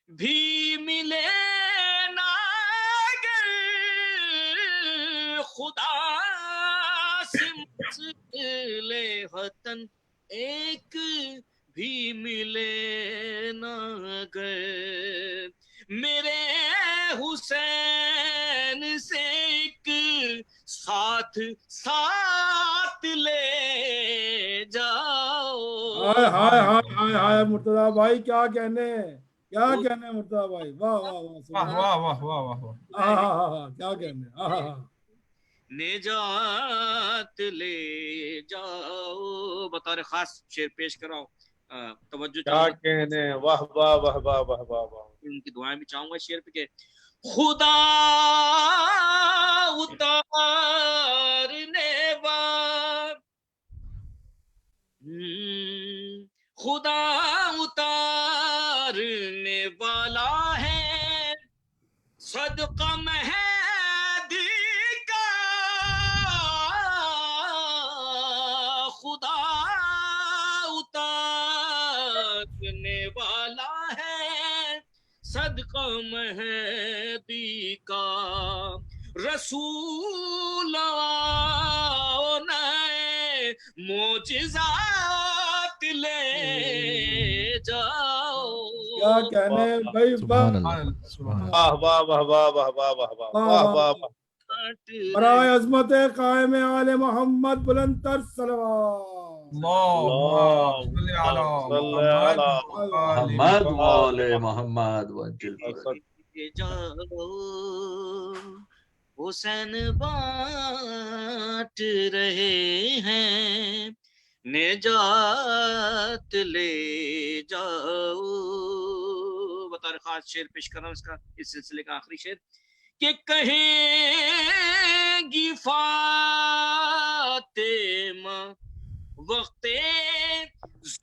بھی ملے نا گر خدا سے مسئلہ وطن ایک بھی ملے نا گر میرے حسین سے ایک ساتھ ساتھ لے جاؤ. ہائے ہائے ہائے ہائے ہائے مرتضیٰ بھائی کیا کہنے کیا کہنے مرتضیٰ بھائی واہ واہ واہ واہ واہ واہ واہ واہ واہ. کیا کہنے نجات لے جاؤ. بطور خاص شعر پیش کراؤ. توجہ کیا کہنے واہ واہ واہ واہ واہ واہ واہ. ان کی دعائیں بھی چاہوں گا شعر پہ کہ خدا اتارنے خدا اتارنے والا ہے صدقہ مہدی کا. خدا اتارنے والا ہے صدقہ مہدی کا. رسول نئے معجزات لے جاؤ. کیا کہنے بھائی سبحان اللہ واہ واہ واہ واہ واہ واہ واہ واہ واہ واہ. برائے عظمت قائم آل محمد بلند تر صلوات. اللہم صلی علی محمد وآل محمد وجل جاؤ. حسین بانٹ رہے ہیں نجات لے جاؤ. بطور خاص شعر پیش کر رہا ہوں اس کا اس سلسلے کا آخری شعر کہ کہیں گی فاطمہ وقت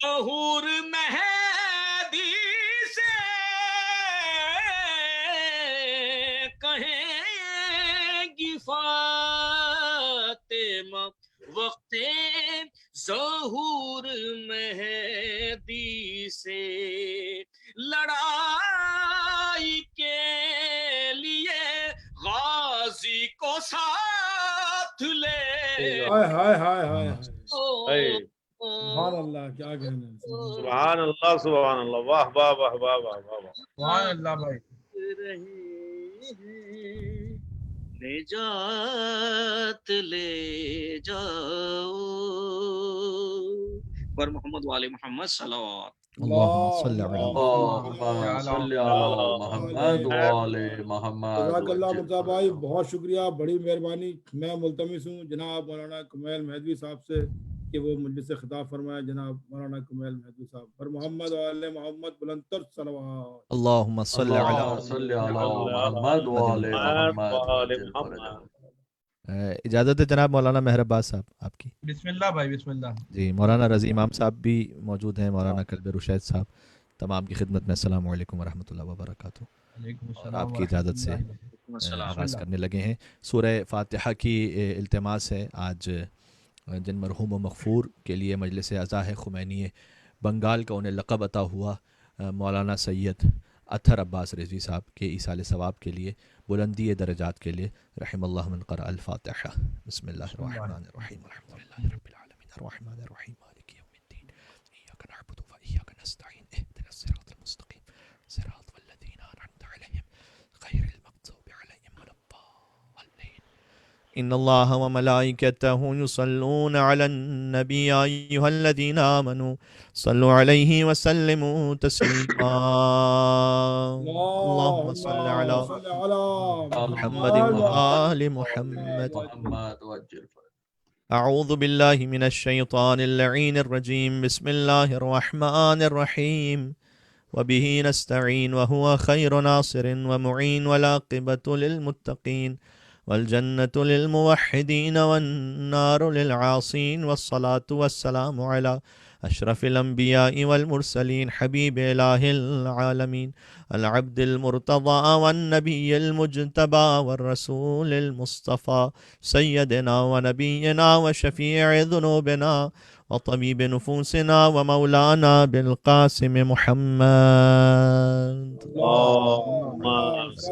ظہور مہدی سے کہیں گی فاطمہ وقت ظہور مہدی سے لڑائی کے لیے غازی کو ساتھ لے. ہائے ہائے ہائے ہائے اے سبحان اللہ کیا کہنے سبحان اللہ سبحان اللہ واہ واہ واہ واہ واہ واہ. سبحان اللہ بھائی. رہے ہیں نجات لے جاؤ. پر محمد وآل محمد صلوات. اللہم صلی علی محمد وآل محمد. جزاک اللہ مرتضیٰ بھائی بہت شکریہ بڑی مہربانی. میں ملتمس ہوں جناب مولانا کمیل مہدوی صاحب سے کہ وہ مجلس سے خطاب فرمائے. جناب مولانا کمیل مہدوی صاحب پر محمد وآل محمد بلند تر صلوات. اللہم صلی علی محمد وآل محمد. اجازت ہے جناب مولانا مہر عباس صاحب آپ کی. بسم اللہ بھائی بسم اللہ. جی مولانا رضی امام صاحب بھی موجود ہیں, مولانا کلب رشید صاحب, تمام کی خدمت میں السلام علیکم ورحمۃ اللہ وبرکاتہ. علیکم اور السلام آپ کی اجازت سے آغاز کرنے لگے ہیں. سورہ فاتحہ کی التماس ہے آج جن مرحوم و مغفور کے لیے مجلس عزا ہے خمینی بنگال کا انہیں لقب عطا ہوا مولانا سید اطہر عباس رضوی صاحب کے ایصال ثواب کے لیے بلندی درجات کے لیے رحم اللہ من قرأ الفاتحہ. بسم اللہ الرحمن الرحیم الحمد للہ رب العالمین الرحمن الرحیم مالک یوم الدین ایاک نعبد و ایاک نستعین اهدنا الصراط المستقیم صراط الذین انعمت علیہم غیر المغضوب علیہم ولا الضالین. ان اللہ وملائکتہ یصلون علی النبی یا ایھا الذین آمنوا صلوا علیہ وسلموا تسلیما. اللہم صل علی محمد وآل محمد. اعوذ باللہ من الشیطان اللعین الرجیم. بسم اللہ الرحمن الرحیم. وبہ نستعین وہو خیر ناصر ومعین والعاقبۃ للمتقین والجنة للموحدین والنار للعاصین والصلاة والسلام علی اشرف الانبیاء والمرسلین حبیب الہ العالمین العبد المرتضى والنبی المجتبى والرسول المصطفى سیدنا ونبینا وشفیع ذنوبنا وطبیب نفوسنا ومولانا بالقاسم محمد.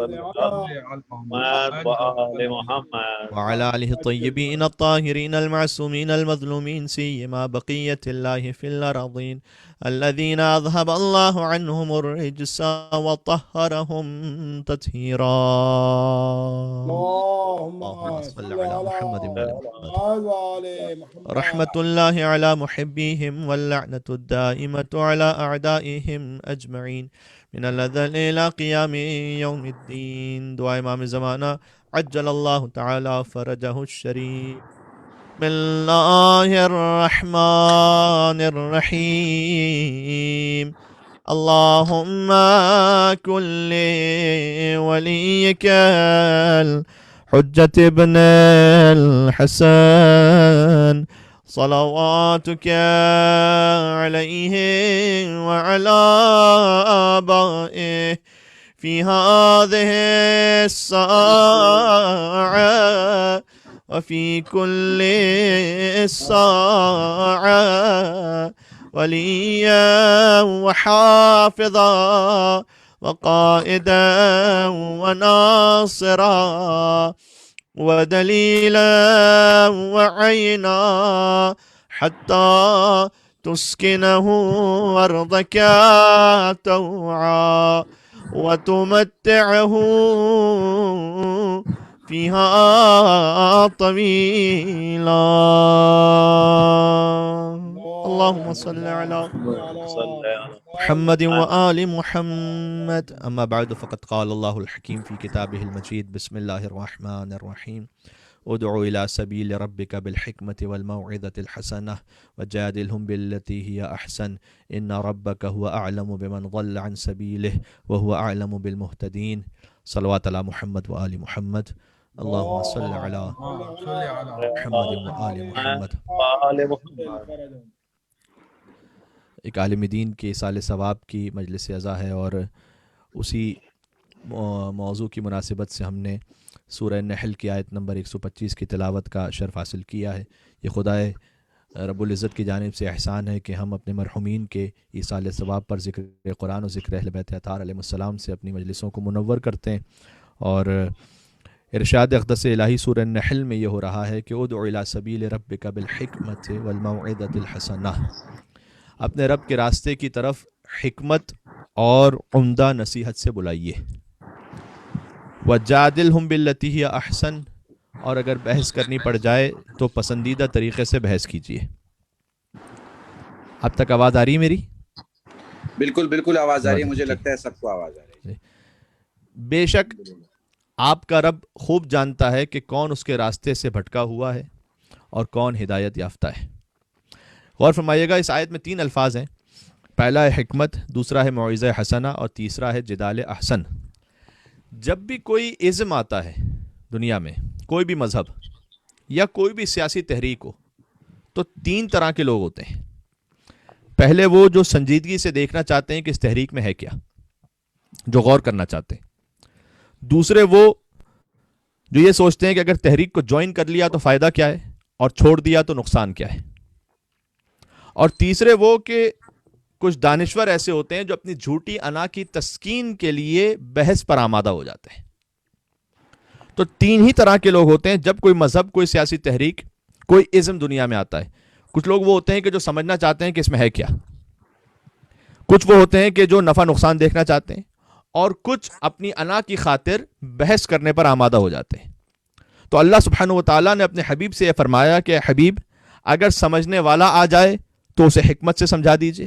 صل على محمد وآل محمد وعلى آله الطيبين الطاهرين المعصومين المظلومين سيما بقية الله في الأرضين الذين أذهب الله عنهم الرجس وطهرهم تطهيرا. اللهم صل على محمد وآل محمد. رحمة الله على محبيهم واللعنة الدائمة على أعدائهم أجمعين من الأزل إلى قيام يوم الدين. دعاء امام زمانہ عجل اللہ تعالی فرجہ الشریف. بسم اللہ الرحمن الرحیم. اللهم كن وليك الحجة ابن الحسن صلواتك عليه وعلى آبائه في هذه الساعة وفي كل ساعة وليا وحافظا وقائدا وناصرا ودليلا وعينا حتى تسكنه أرضك طوعا وتمتعه فيها طويلا. اللهم صل على محمد وآل محمد. أما بعد فقد قال الله الحكيم في كتابه المجيد. بسم الله الرحمن الرحيم. ادعو إلى سبيل ربك بالحكمة والموعظة الحسنة وجادلهم بالتي هي أحسن إن ربك هو أعلم بمن ضل عن سبيله وهو أعلم بالمهتدين. صلوات على محمد وآل محمد. اللهم صل على محمد وآل محمد. ایک عالم دین کے اصال ثواب کی مجلس عزا ہے اور اسی موضوع کی مناسبت سے ہم نے سورہ نحل کی آیت نمبر 125 کی تلاوت کا شرف حاصل کیا ہے. یہ خدائے رب العزت کی جانب سے احسان ہے کہ ہم اپنے مرحومین کے اصال ثواب پر ذکر قرآن و ذکر اہل بیت اطہار علیہ السلام سے اپنی مجلسوں کو منور کرتے ہیں. اور ارشاد اقدس الہی سورہ نحل میں یہ ہو رہا ہے کہ ادعو الی سبیل ربک بالحکمۃ والموعظۃ الحسنہ. اپنے رب کے راستے کی طرف حکمت اور عمدہ نصیحت سے بلائیے. وجادلہم باللتی ہی احسن. اور اگر بحث کرنی پڑ جائے تو پسندیدہ طریقے سے بحث کیجیے. اب تک آواز آ رہی ہے میری؟ بالکل بالکل آواز آ رہی ہے. مجھے لگتا ہے سب کو آواز آ رہی ہے. بے شک آپ کا رب خوب جانتا ہے کہ کون اس کے راستے سے بھٹکا ہوا ہے اور کون ہدایت یافتہ ہے. غور فرمائیے گا، اس آیت میں 3 الفاظ ہیں. پہلا ہے حکمت، دوسرا ہے موعظہ حسنہ اور تیسرا ہے جدال احسن. جب بھی کوئی ازم آتا ہے دنیا میں، کوئی بھی مذہب یا کوئی بھی سیاسی تحریک ہو، تو 3 طرح کے لوگ ہوتے ہیں. پہلے وہ جو سنجیدگی سے دیکھنا چاہتے ہیں کہ اس تحریک میں ہے کیا، جو غور کرنا چاہتے ہیں. دوسرے وہ جو یہ سوچتے ہیں کہ اگر تحریک کو جوائن کر لیا تو فائدہ کیا ہے اور چھوڑ دیا تو نقصان کیا ہے. اور تیسرے وہ کہ کچھ دانشور ایسے ہوتے ہیں جو اپنی جھوٹی انا کی تسکین کے لیے بحث پر آمادہ ہو جاتے ہیں. تو 3 ہی طرح کے لوگ ہوتے ہیں جب کوئی مذہب، کوئی سیاسی تحریک، کوئی ازم دنیا میں آتا ہے. کچھ لوگ وہ ہوتے ہیں کہ جو سمجھنا چاہتے ہیں کہ اس میں ہے کیا. کچھ وہ ہوتے ہیں کہ جو نفع نقصان دیکھنا چاہتے ہیں. اور کچھ اپنی انا کی خاطر بحث کرنے پر آمادہ ہو جاتے ہیں. تو اللہ سبحانہ و تعالیٰ نے اپنے حبیب سے یہ فرمایا کہ حبیب اگر سمجھنے والا آ جائے تو اسے حکمت سے سمجھا دیجئے.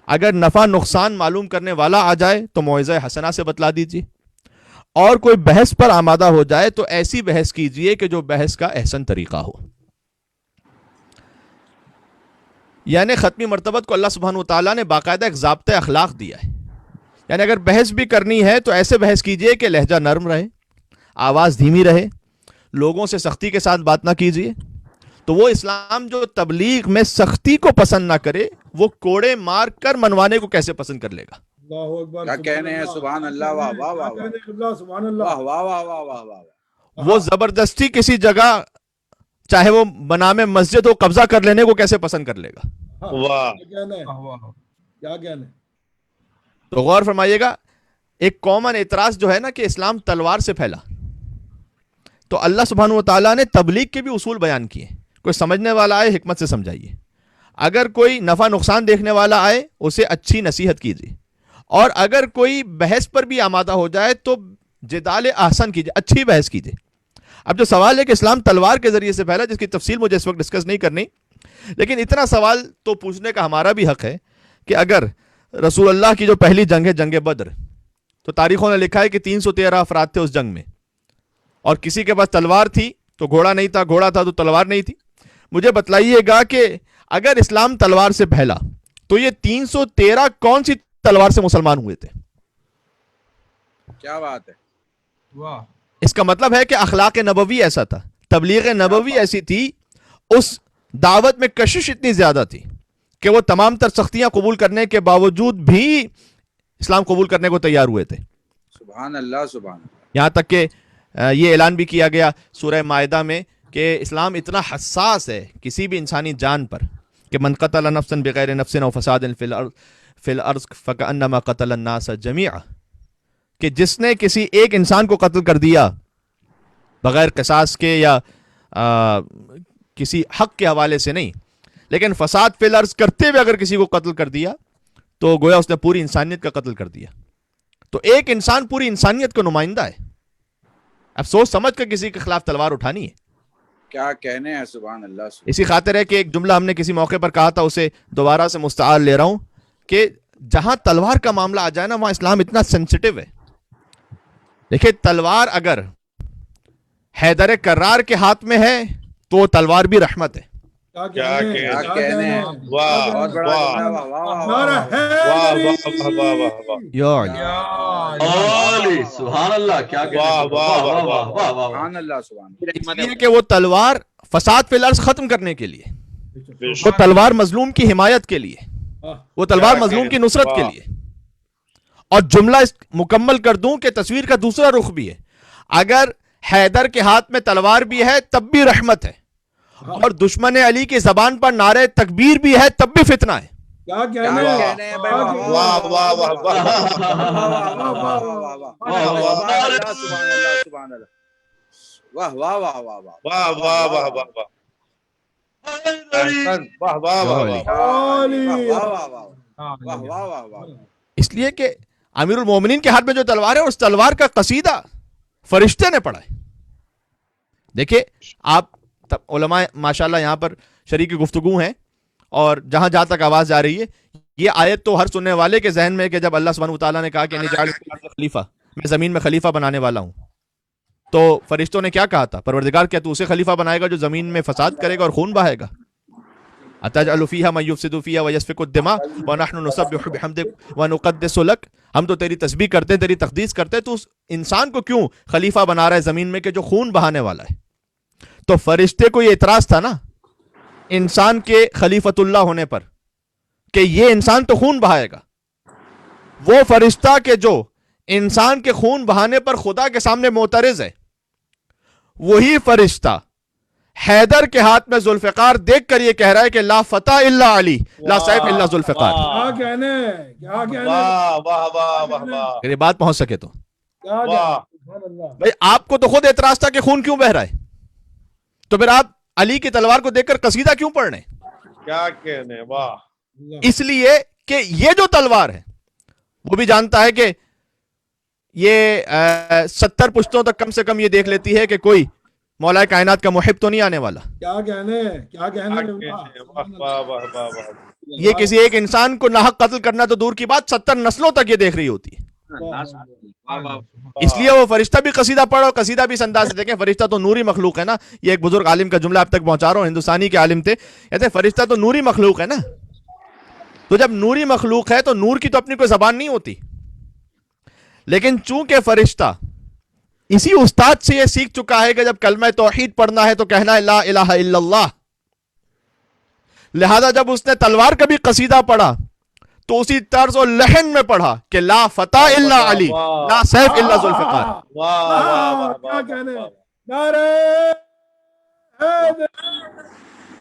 اگر نفع نقصان معلوم کرنے والا آ جائے تو موعظہ حسنہ سے بتلا دیجئے. اور کوئی بحث پر آمادہ ہو جائے تو ایسی بحث کیجئے کہ جو بحث کا احسن طریقہ ہو. یعنی ختمی مرتبت کو اللہ سبحانہ و تعالیٰ نے باقاعدہ ایک ضابطۂ اخلاق دیا ہے. یعنی اگر بحث بھی کرنی ہے تو ایسے بحث کیجئے کہ لہجہ نرم رہے، آواز دھیمی رہے، لوگوں سے سختی کے ساتھ بات نہ کیجئے. تو وہ اسلام جو تبلیغ میں سختی کو پسند نہ کرے، وہ کوڑے مار کر منوانے کو کیسے پسند کر لے گا؟ اللہ اکبر. کیا کہنے ہیں؟ سبحان اللہ. واہ واہ واہ واہ. سبحان اللہ. واہ واہ واہ واہ واہ واہ. وہ زبردستی کسی جگہ چاہے وہ بنام مسجد ہو قبضہ کر لینے کو کیسے پسند کر لے گا؟ واہ کیا کہنا ہے؟ کیا کہنا ہے؟ تو غور فرمائیے گا، ایک کامن اعتراض جو ہے نا کہ اسلام تلوار سے پھیلا، تو اللہ سبحانہ و تعالیٰ نے تبلیغ کے بھی اصول بیان کیے. کوئی سمجھنے والا آئے حکمت سے سمجھائیے، اگر کوئی نفع نقصان دیکھنے والا آئے اسے اچھی نصیحت کیجیے، اور اگر کوئی بحث پر بھی آمادہ ہو جائے تو جدال احسن کیجیے، اچھی بحث کیجیے. اب جو سوال ہے کہ اسلام تلوار کے ذریعے سے پھیلا، جس کی تفصیل مجھے اس وقت ڈسکس نہیں کرنی، لیکن اتنا سوال تو پوچھنے کا ہمارا بھی حق ہے کہ اگر رسول اللہ کی جو پہلی جنگ ہے جنگ بدر، تو تاریخوں نے لکھا ہے کہ 313 افراد تھے اس جنگ میں، اور کسی کے پاس تلوار تھی تو گھوڑا نہیں تھا، گھوڑا تھا تو تلوار نہیں تھی. مجھے بتلائیے گا کہ اگر اسلام تلوار سے پھیلا تو یہ 313 کون سی تلوار سے مسلمان ہوئے تھے؟ کیا بات ہے. واہ. اس کا مطلب ہے کہ اخلاق نبوی ایسا تھا، تبلیغ نبوی ایسی تھی، اس دعوت میں کشش اتنی زیادہ تھی کہ وہ تمام تر سختیاں قبول کرنے کے باوجود بھی اسلام قبول کرنے کو تیار ہوئے تھے. سبحان اللہ سبحان اللہ. یہاں تک کہ یہ اعلان بھی کیا گیا سورہ مائدہ میں کہ اسلام اتنا حساس ہے کسی بھی انسانی جان پر کہ من قتل نفسا بغیر نفس او فساد فی الارض فکأنما قتل الناس جميعا، کہ جس نے کسی ایک انسان کو قتل کر دیا بغیر قصاص کے یا کسی حق کے حوالے سے نہیں، لیکن فساد فی الارض کرتے ہوئے اگر کسی کو قتل کر دیا تو گویا اس نے پوری انسانیت کا قتل کر دیا. تو ایک انسان پوری انسانیت کا نمائندہ ہے. اب سوچ سمجھ کر کسی کے خلاف تلوار اٹھانی ہے. کیا کہنے ہیں. سبحان اللہ. اسی خاطر ہے کہ ایک جملہ ہم نے کسی موقع پر کہا تھا، اسے دوبارہ سے مستعار لے رہا ہوں کہ جہاں تلوار کا معاملہ آ جائے نا وہاں اسلام اتنا سینسٹیو ہے. دیکھیں تلوار اگر حیدر کرار کے ہاتھ میں ہے تو وہ تلوار بھی رحمت ہے. کیا کہنے ہیں. واہ واہ بہت بڑا واہ جملہ. واہ واہ نعرہ واہ. حیدری. واہ واہ واہ واہ یا علی. علی سبحان اللہ. کیا کہنے واہ ہیں. واہ واہ واہ واہ واہ واہ. سبحان اللہ سبحان اللہ. اس لیے کہ وہ تلوار فساد فی الارض ختم کرنے کے لیے، بے وہ شک. تلوار مظلوم کی حمایت کے لیے، وہ تلوار مظلوم کی نصرت کے لیے. اور جملہ اس مکمل کر دوں کہ تصویر کا دوسرا رخ بھی ہے. اگر حیدر کے ہاتھ میں تلوار بھی ہے تب بھی رحمت ہے، اور دشمن علی کی زبان پر نعرہ تکبیر بھی ہے تب بھی فتنہ ہے. کیا کیا کہنے ہیں. کہنے ہیں بھائی. واہ واہ واہ واہ واہ واہ واہ واہ واہ. واہ واہ واہ واہ واہ. احسن. واہ واہ واہ واہ. علی. اس لیے کہ امیر المومنین کے ہاتھ میں جو تلوار ہے اس تلوار کا قصیدہ فرشتے نے پڑھا ہے. دیکھیں آپ علماء ماشاءاللہ یہاں پر شریک گفتگو ہیں، اور جہاں جہاں تک آواز جا رہی ہے یہ آیت تو ہر سننے والے کے ذہن میں کہ جب اللہ سبحانہ وتعالیٰ نے کہا کہ خلیفہ، میں زمین میں خلیفہ بنانے والا ہوں، تو فرشتوں نے کیا کہا تھا؟ پروردگار کیا تو اسے خلیفہ بنائے گا جو زمین میں فساد کرے گا اور خون بہائے گا؟ اتجعل فیہا من یفسد فیہا ویسفک الدماء ونحن نسبح بحمدک ونقدس لک. ہم تو تیری تسبیح کرتے ہیں، تیری تقدیس کرتے ہیں، تو اس انسان کو کیوں خلیفہ بنا رہا ہے زمین میں کہ جو خون بہانے والا ہے؟ تو فرشتے کو یہ اعتراض تھا نا انسان کے خلیفۃ اللہ ہونے پر کہ یہ انسان تو خون بہائے گا. وہ فرشتہ کہ جو انسان کے خون بہانے پر خدا کے سامنے معترض ہے، وہی فرشتہ حیدر کے ہاتھ میں ذوالفقار دیکھ کر یہ کہہ رہا ہے کہ لا فتح الا علی لا سیف الا ذوالفقار. کیا کہنے ہیں. کیا کہنے ہیں. واہ واہ واہ واہ واہ. اگر یہ بات پہنچ سکے تو کیا کہنے واہ. ہیں. سبحان اللہ. بھائی آپ کو تو خود اعتراض تھا کہ خون کیوں بہ رہا ہے، تو پھر آپ علی کی تلوار کو دیکھ کر قصیدہ کیوں پڑھ رہے ہیں؟ کیا کہنے. واہ. اس لیے کہ یہ جو تلوار ہے وہ بھی جانتا ہے کہ یہ 70 پشتوں تک کم سے کم یہ دیکھ لیتی ہے کہ کوئی مولا کائنات کا محب تو نہیں آنے والا. کیا کہنے ہیں. کیا کہنے ہیں. واہ واہ واہ واہ واہ. یہ کسی ایک انسان کو ناحق قتل کرنا تو دور کی بات 70 نسلوں تک یہ دیکھ رہی ہوتی ہے. اس لیے وہ فرشتہ بھی قصیدہ پڑھو، قصیدہ بھی اس انداز سے دیکھیں. فرشتہ تو نوری مخلوق ہے نا. یہ ایک بزرگ عالم کا جملہ اب تک پہنچا رہا ہوں، ہندوستانی کے عالم تھے، کہتے ہیں فرشتہ تو نوری مخلوق ہے نا. تو جب نوری مخلوق ہے تو نور کی تو اپنی کوئی زبان نہیں ہوتی، لیکن چونکہ فرشتہ اسی استاد سے یہ سیکھ چکا ہے کہ جب کلمہ توحید پڑھنا ہے تو کہنا ہے لا الہ الا اللہ، لہذا جب اس نے تلوار کا بھی قصیدہ پڑھا تو اسی طرز و لحن میں پڑھا کہ لا فتح الا علی لا سیف الا ذوالفقار. واہ واہ واہ کیا واہ. کہنے ہیں. نعرہ حیدری.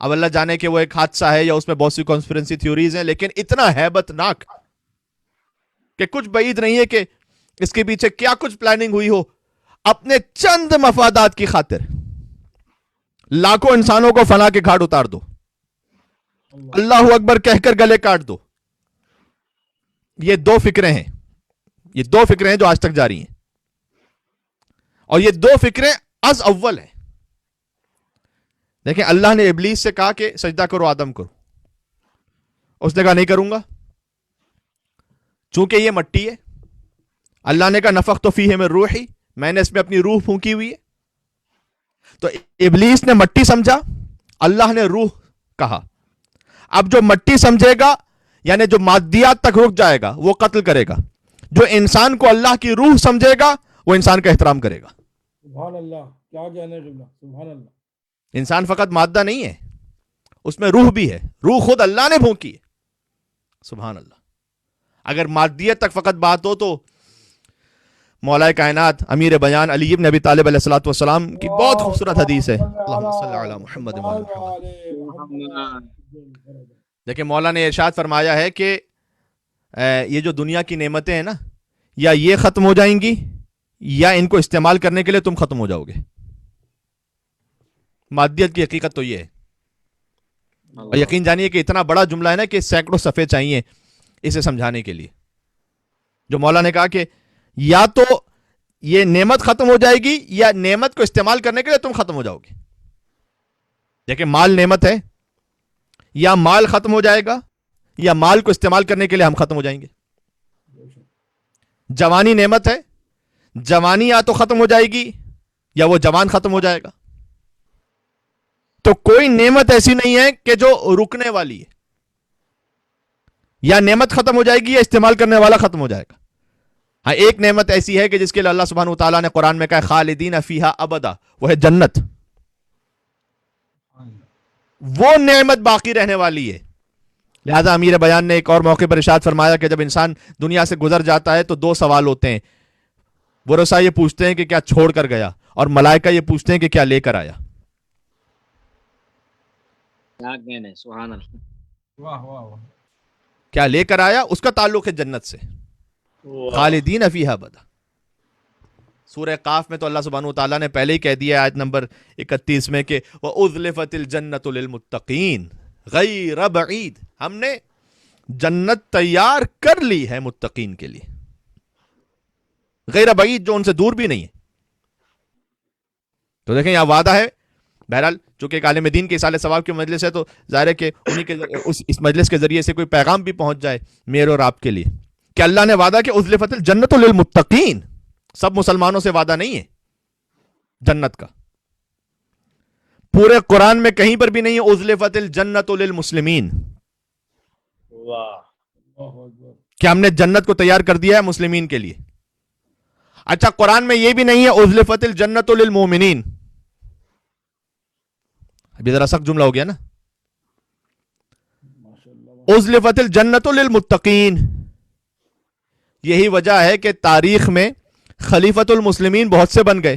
اب اللہ جانے کہ وہ ایک حادثہ ہے یا اس میں بہت سی کانسپیرنسی تھیوریز ہیں، لیکن اتنا ہیبت ناک کہ کچھ بعید نہیں ہے کہ اس کے پیچھے کیا کچھ پلاننگ ہوئی ہو، اپنے چند مفادات کی خاطر لاکھوں انسانوں کو فنا کے گھاٹ اتار دو، اللہ اکبر کہہ کر گلے کاٹ دو۔ یہ دو فکریں ہیں جو آج تک جاری ہیں، اور یہ دو فکریں از اول ہیں۔ دیکھیں اللہ نے ابلیس سے کہا کہ سجدہ کرو آدم کو، اس نے کہا نہیں کروں گا، چونکہ یہ مٹی ہے۔ اللہ نے کہا نفخت فیہ من روحی، میں نے اس میں اپنی روح پھونکی ہوئی ہے۔ تو ابلیس نے مٹی سمجھا، اللہ نے روح کہا۔ اب جو مٹی سمجھے گا یعنی جو مادیات تک رک جائے گا وہ قتل کرے گا، جو انسان کو اللہ کی روح سمجھے گا وہ انسان کا احترام کرے گا۔ سبحان اللہ، کیا کہنے قبلہ، سبحان اللہ۔ انسان فقط مادہ نہیں ہے، اس میں روح بھی ہے، روح خود اللہ نے پھونکی ہے۔ سبحان اللہ۔ اگر مادیت تک فقط بات ہو تو مولا کائنات امیر بیان علی ابن ابی طالب علیہ الصلوۃ والسلام کی بہت خوبصورت حدیث ہے، اللہم صلی علی محمد و علی محمد۔ دیکھیں مولا نے ارشاد فرمایا ہے کہ یہ جو دنیا کی نعمتیں ہیں نا، یا یہ ختم ہو جائیں گی یا ان کو استعمال کرنے کے لیے تم ختم ہو جاؤ گے۔ مادیت کی حقیقت تو یہ ہے، اور یقین جانیے کہ اتنا بڑا جملہ ہے نا کہ سینکڑوں صفحے چاہیے اسے سمجھانے کے لیے۔ جو مولا نے کہا کہ یا تو یہ نعمت ختم ہو جائے گی یا نعمت کو استعمال کرنے کے لیے تم ختم ہو جاؤ گے۔ دیکھیں مال نعمت ہے، یا مال ختم ہو جائے گا یا مال کو استعمال کرنے کے لیے ہم ختم ہو جائیں گے۔ جوانی نعمت ہے، جوانی یا تو ختم ہو جائے گی یا وہ جوان ختم ہو جائے گا۔ تو کوئی نعمت ایسی نہیں ہے کہ جو رکنے والی ہے، یا نعمت ختم ہو جائے گی یا استعمال کرنے والا ختم ہو جائے گا۔ ہاں ایک نعمت ایسی ہے کہ جس کے لیے اللہ سبحانہ وتعالیٰ نے قرآن میں کہا خالدین فیہا ابدا، وہ ہے جنت۔ وہ نعمت باقی رہنے والی ہے۔ لہذا امیر بیان نے ایک اور موقع پر ارشاد فرمایا کہ جب انسان دنیا سے گزر جاتا ہے تو دو سوال ہوتے ہیں، ورثہ یہ پوچھتے ہیں کہ کیا چھوڑ کر گیا، اور ملائکہ یہ پوچھتے ہیں کہ کیا لے کر آیا۔ کیا کہنے، سبحان اللہ۔ واہ واہ واہ۔ کیا لے کر آیا، اس کا تعلق ہے جنت سے۔ خالدین فیہا ابدا۔ سورہ قاف میں تو اللہ سبحانہ وتعالیٰ نے پہلے ہی کہہ دیا آیت نمبر 31 میں کہ وَأُذْلِفَتِ الْجَنَّةُ لِلْمُتَّقِينَ غَيْرَ بَعِيدٍ، ہم نے جنت تیار کر لی ہے متقین کے لیے، غیر بعید، جو ان سے دور بھی نہیں ہے۔ تو دیکھیں یہاں وعدہ ہے۔ بہرحال چونکہ ایک عالم دین کے اصالہ ثواب کی مجلس ہے تو ظاہر ہے کہ انہی کے اس مجلس کے ذریعے سے کوئی پیغام بھی پہنچ جائے میرے اور آپ کے لیے کہ اللہ نے وعدہ کہ اُذْلِفَتِ الْجَنَّةُ لِلْمُتَّقِينَ، سب مسلمانوں سے وعدہ نہیں ہے جنت کا۔ پورے قرآن میں کہیں پر بھی نہیں ہے اُذْلِفَتِ الْجَنَّةُ لِلْمُسْلِمِينَ، کہ ہم نے جنت کو تیار کر دیا ہے مسلمین کے لیے۔ اچھا قرآن میں یہ بھی نہیں ہے اُذْلِفَتِ الْجَنَّةُ لِلْمُؤْمِنِينَ، ابھی ذرا سخت جملہ ہو گیا نا۔ اُذْلِفَتِ الْجَنَّةُ لِلْمُتَّقِينَ، یہی وجہ ہے کہ تاریخ میں خلیفۃ المسلمین بہت سے بن گئے،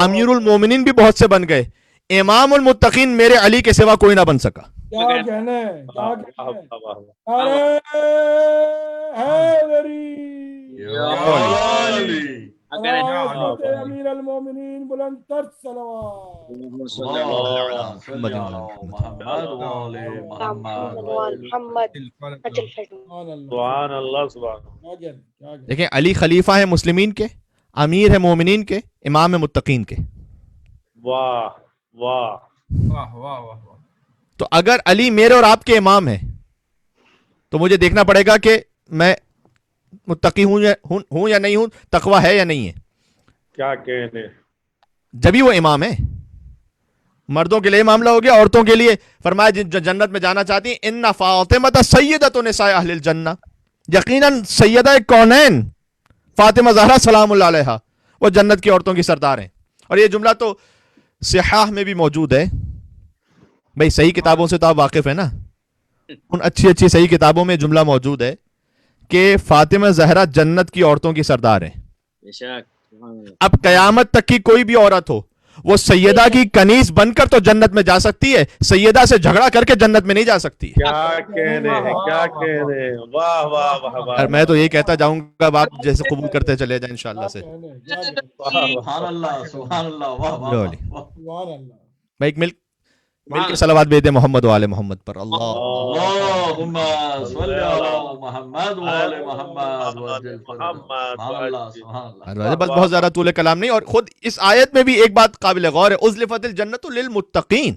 امیر المومنین بھی بہت سے بن گئے، امام المتقین میرے علی کے سوا کوئی نہ بن سکا۔ کیا کہنے، کیا کہنے، نعرہ حیدری، حضرت امیر المومنین بلند تر صلوات۔ محمد سبحان اللہ سبحان اللہ۔ دیکھیں علی خلیفہ ہے مسلمین کے، امیر ہے مومنین کے، امام ہے متقین کے۔ واہ واہ واہ واہ واہ۔ تو اگر علی میرے اور آپ کے امام ہیں تو مجھے دیکھنا پڑے گا کہ میں متقی ہوں یا نہیں ہوں، تقوی ہے یا نہیں ہے۔ کیا کہنے، جبھی وہ امام ہے۔ مردوں کے لیے معاملہ ہو گیا، عورتوں کے لیے فرمایا جو جنت میں جانا چاہتی ہیں ان فاطمہ سیدۃ نساء اہل الجنہ، یقیناً سیدہ کونین فاطمہ زہرا سلام اللہ علیہا وہ جنت کی عورتوں کی سردار ہیں۔ اور یہ جملہ تو صحاح میں بھی موجود ہے۔ بھئی صحیح کتابوں سے تو آپ واقف ہیں نا، ان اچھی صحیح کتابوں میں جملہ موجود ہے کہ فاطمہ زہرا جنت کی عورتوں کی سردار ہیں۔ بے شک، سبحان اللہ۔ اب قیامت تک کی کوئی بھی عورت ہو وہ سیدہ کی کنیز بن کر تو جنت میں جا سکتی ہے, سیدہ سے جھگڑا کر کے جنت میں نہیں جا سکتی. کیا کہنے ہیں, کیا کہنے ہیں, واہ واہ واہ واہ. میں تو یہ کہتا جاؤں گا, اب آپ جیسے قبول کرتے چلے جائیں انشاءاللہ سے. سبحان اللہ سبحان اللہ واہ واہ واہ. سبحان اللہ. میں ایک مل کے صلوات بھیج دیں محمد و آل محمد پر. اللہ اللہم صلی علی محمد و آل محمد وعجل فرجہ. سبحان اللہ سبحان اللہ. بس بہت زیادہ طول کلام نہیں. اور خود اس آیت میں بھی ایک بات قابل غور ہے, ازلفت الجنت للمتقین,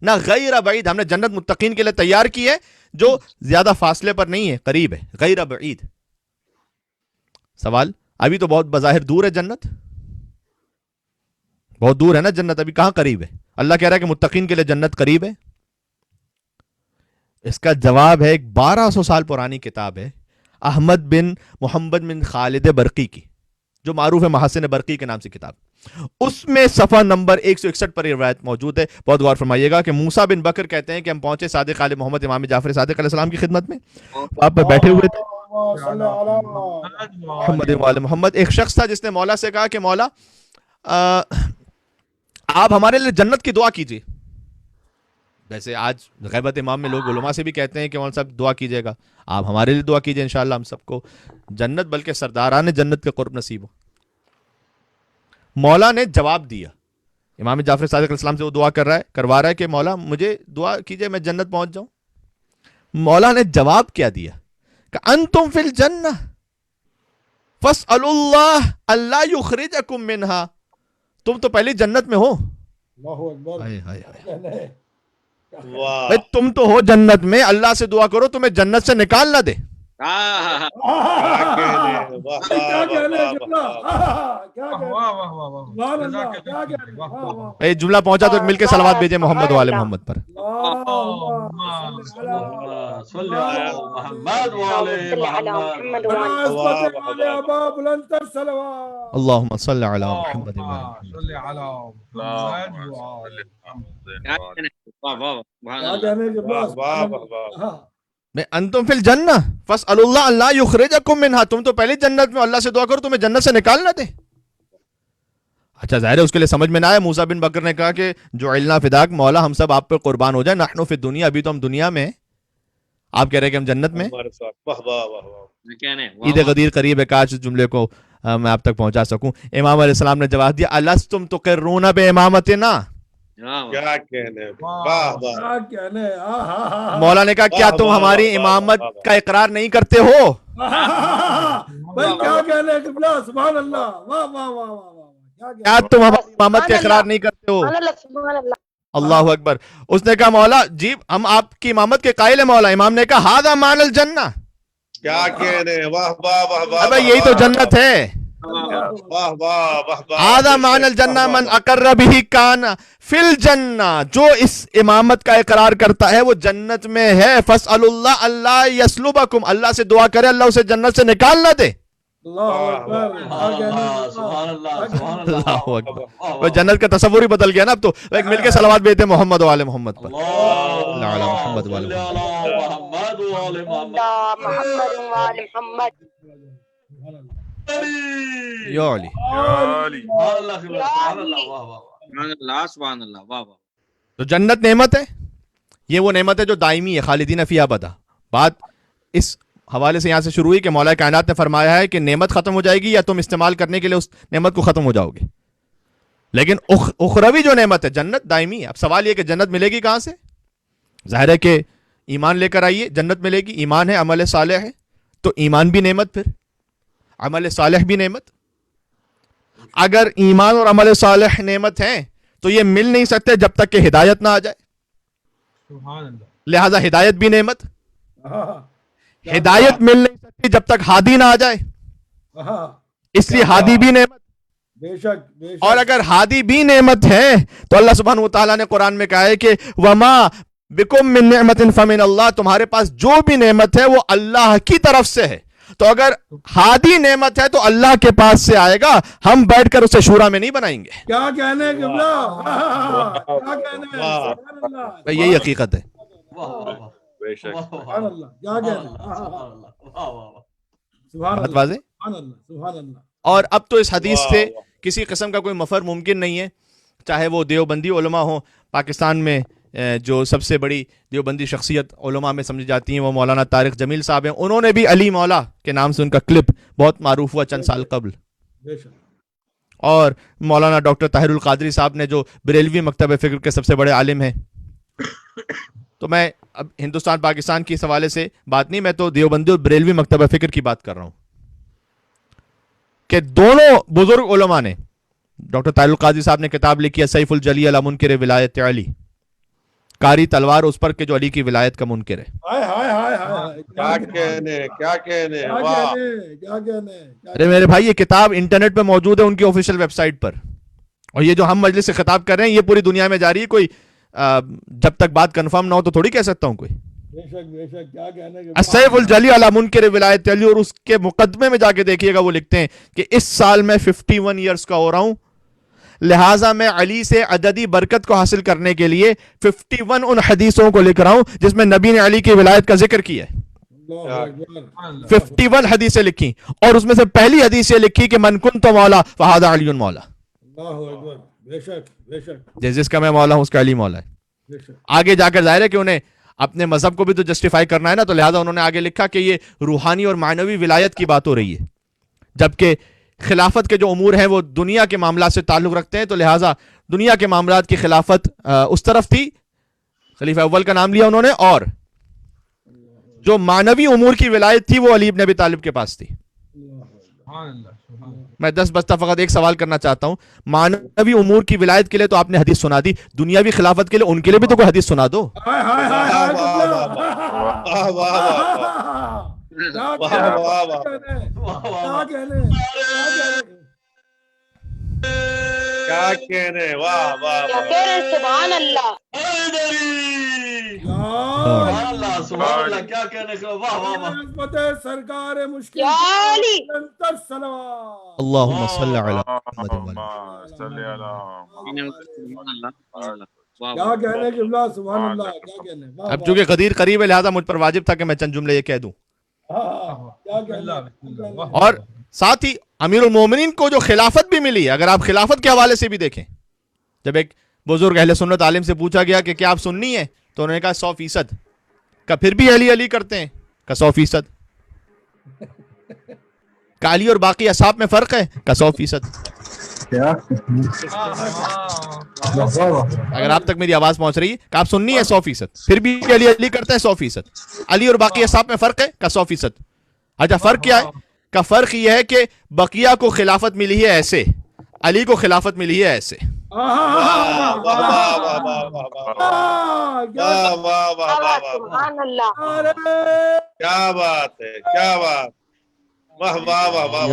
نہ غیر بعید. ہم نے جنت متقین کے لیے تیار کی ہے جو زیادہ فاصلے پر نہیں ہے, قریب ہے, غیر بعید. سوال, ابھی تو بہت بظاہر دور ہے جنت, بہت دور ہے نا جنت, ابھی کہاں قریب ہے؟ اللہ کہہ رہا ہے کہ متقین کے لیے جنت قریب ہے. اس کا جواب ہے ایک 1200 سال پرانی کتاب ہے, احمد بن محمد بن خالد برقی کی, جو معروف ہے محاسن برقی کے نام سے کتاب. اس میں صفحہ نمبر 161 پر یہ روایت موجود ہے. بہت غور فرمائیے گا کہ موسیٰ بن بکر کہتے ہیں کہ ہم پہنچے صادق آل محمد امام جعفر صادق علیہ السلام کی خدمت میں, آپ بیٹھے ہوئے تھے. محمد وآل محمد. ایک شخص تھا جس نے مولا سے کہا کہ مولا آپ ہمارے لیے جنت کی دعا کیجیے. ویسے آج غیبت امام میں لوگ علماء سے بھی کہتے ہیں کہ مولانا صاحب دعا کیجیے گا, آپ ہمارے لیے دعا کیجیے, انشاءاللہ ہم سب کو جنت بلکہ سرداران جنت کے قرب نصیب ہو. مولا نے جواب دیا, امام جعفر صادق علیہ السلام سے وہ دعا کروا رہا ہے کہ مولا مجھے دعا کیجیے میں جنت پہنچ جاؤں. مولا نے جواب کیا دیا کہ انتم فی الجنہ فاسألوا اللہ اللہ یخرجکم منہا, تم تو پہلے جنت میں ہو. اللہ اکبر. بھئی تم تو ہو جنت میں, اللہ سے دعا کرو تمہیں جنت سے نکال نہ دے. جملہ پہنچا تو مل کے صلوات بھیجیں محمد و آل محمد پر. اللہم صلی علی محمد میں انتم فی الجنہ فاسألوا اللہ اللہ یخرجکم منہا, تم تو پہلے جنت میں, اللہ سے دعا کرو تمہیں جنت سے نکال نہ دے. اچھا ظاہر ہے اس کے لیے سمجھ میں نہ آیا. موسیٰ بن بکر نے کہا کہ جعلنا فداک, مولا ہم سب آپ پہ قربان ہو جائیں, نحن فی الدنیا, ابھی تو ہم دنیا میں, آپ کہہ رہے ہیں کہ ہم جنت میں. عید غدیر قریب ہے, کاش اس جملے کو میں آپ تک پہنچا سکوں. امام علیہ السلام نے جواب دیا الستم تقرون بامامتنا, کیا کہنے. مولا نے کہا کیا تم ہماری امامت کا اقرار نہیں کرتے ہو؟ کیا تم ہماری امامت کا اقرار نہیں کرتے ہو؟ اللہ اکبر. اس نے کہا مولا جی ہم آپ کی امامت کے قائل ہیں مولا. امام نے کہا ھذا معنی الجنہ, کیا کہنے. واہ واہ واہ واہ. ابے یہی تو جنت ہے. واہ واہ واہ. ھذا معنی الجنہ من اقر بہ کان فی الجنہ, جو اس امامت کا اقرار کرتا ہے وہ جنت میں ہے. فاسألوا اللہ اللہ یسلبکم, اللہ سے دعا کرے اللہ اسے جنت سے نکال نہ دے. اللہ اکبر. وہ جنت کا تصور ہی بدل گیا نا اب تو. ایک مل کے صلوات بھیجتے محمد و آل محمد پر. محمد و آل محمد. یا علی. تو جنت نعمت ہے, یہ وہ نعمت ہے جو دائمی ہے, خالدین فیہا ابدا. بات اس حوالے سے یہاں سے شروع ہوئی کہ مولا کائنات نے فرمایا ہے کہ نعمت ختم ہو جائے گی یا تم استعمال کرنے کے لیے اس نعمت کو ختم ہو جاؤ گے. لیکن اخروی جو نعمت ہے جنت دائمی ہے. اب سوال یہ کہ جنت ملے گی کہاں سے؟ ظاہر ہے کہ ایمان لے کر آئیے, جنت ملے گی. ایمان ہے, عمل صالح ہے, تو ایمان بھی نعمت, پھر عمل صالح بھی نعمت. اگر ایمان اور عمل صالح نعمت ہیں تو یہ مل نہیں سکتے جب تک کہ ہدایت نہ آ جائے. لہذا ہدایت بھی نعمت. ہدایت مل نہیں سکتی جب تک ہادی نہ آ جائے, اس لیے ہادی بھی نعمت. بے شک. اور اگر ہادی بھی نعمت ہے تو اللہ سبحانہ وتعالیٰ نے قرآن میں کہا ہے کہ وما بکم من نعمت فمن اللہ, تمہارے پاس جو بھی نعمت ہے وہ اللہ کی طرف سے ہے. تو اگر ہادی نعمت ہے تو اللہ کے پاس سے آئے گا, ہم بیٹھ کر اسے شورا میں نہیں بنائیں گے. کیا کہنے کیا کہنے, یہی حقیقت ہے. بے شک. سبحان اللہ. کیا کہنے, بات واضح. سبحان اللہ. اور اب تو اس حدیث سے کسی قسم کا کوئی مفر ممکن نہیں ہے. چاہے وہ دیوبندی علماء ہوں. پاکستان میں جو سب سے بڑی دیوبندی شخصیت علماء میں سمجھی جاتی ہیں وہ مولانا طارق جمیل صاحب ہیں. انہوں نے بھی علی مولا کے نام سے ان کا کلپ بہت معروف ہوا چند سال قبل. اور مولانا ڈاکٹر طاہر القادری صاحب نے جو بریلوی مکتب فکر کے سب سے بڑے عالم ہیں. تو میں اب ہندوستان پاکستان کی اس حوالے سے بات نہیں, میں تو دیوبندی اور بریلوی مکتب فکر کی بات کر رہا ہوں کہ دونوں بزرگ علماء نے, ڈاکٹر طاہر القادری صاحب نے کتاب لکھی ہے سیف الجلی علی منکر ولایت علی, کاری تلوار اس پر کہ جو علی کی ولایت کا منکر ہے. کیا کہنے ارے میرے بھائی یہ کتاب انٹرنیٹ پہ موجود ہے ان کی آفیشیل ویب سائٹ پر, اور یہ جو ہم مجلس سے خطاب کر رہے ہیں یہ پوری دنیا میں جاری ہے. کوئی جب تک بات کنفرم نہ ہو تو تھوڑی کہہ سکتا ہوں کوئی. سیف الجلی علی منکر ولایت علی, اور اس کے مقدمے میں جا کے دیکھیے گا وہ لکھتے ہیں کہ اس سال میں 51 ایئرس کا ہو رہا ہوں, لہٰذا میں علی سے عددی برکت کو حاصل کرنے کے لیے 51 ان حدیثوں کو لکھ رہا ہوں جس میں نبی نے علی کی ولایت کا ذکر کیا ہے. 51 حدیثیں لکھی, اور اس میں سے پہلی حدیث یہ لکھی کہ من کنت مولا فہذا علی مولا, جس کا میں مولا ہوں اس کا علی مولا ہے. آگے جا کر ظاہر ہے کہ انہیں اپنے مذہب کو بھی تو جسٹیفائی کرنا ہے نا, تو لہٰذا انہوں نے آگے لکھا کہ یہ روحانی اور معنوی ولایت کی بات ہو رہی ہے, جبکہ خلافت کے جو امور ہیں وہ دنیا کے معاملات سے تعلق رکھتے ہیں, تو لہٰذا دنیا کے معاملات کی خلافت اس طرف تھی, خلیفہ اول کا نام لیا انہوں نے, اور جو معنوی امور کی ولایت تھی وہ علی ابن ابی طالب کے پاس تھی. میں 10 بستہ فقط ایک سوال کرنا چاہتا ہوں, معنوی امور کی ولایت کے لیے تو آپ نے حدیث سنا دی, دنیاوی خلافت کے لیے ان کے لیے بھی تو کوئی حدیث سنا دو. کیا کہنے, واہ واہ سبحان اللہ, سبحان اللہ, کیا کہنے کا, واہ واہ واہ, سرکار مشکل یا علی, اللہم صلی علی محمد. کیا کہنے قبلہ, سبحان اللہ, کیا کہنے. اب چونکہ قدیر قریب ہے لہٰذا مجھ پر واجب تھا کہ میں چند جملے یہ کہہ دوں. اور ساتھ ہی امیر المومنین کو جو خلافت بھی ملی, اگر آپ خلافت کے حوالے سے بھی دیکھیں, جب ایک بزرگ اہل سنت عالم سے پوچھا گیا کہ کیا آپ سنی ہیں, تو انہوں نے کہا 100%. کہ پھر بھی علی علی کرتے ہیں, کہ 100%. کہ علی اور باقی اصحاب میں فرق ہے, کہ 100%. اگر آپ تک میری آواز پہنچ رہی ہے کہ آپ سننی ہے 100%, پھر بھی علی علی کرتے ہیں 100%. علی اور باقی اصحاب میں فرق ہے, کہ 100%. اچھا فرق کیا ہے؟ کا فرق یہ ہے کہ بقیہ کو خلافت ملی ہے ایسے, علی کو خلافت ملی ہے ایسے. سبحان اللہ, کیا بات ہے, کیا بات, واہ واہ واہ واہ,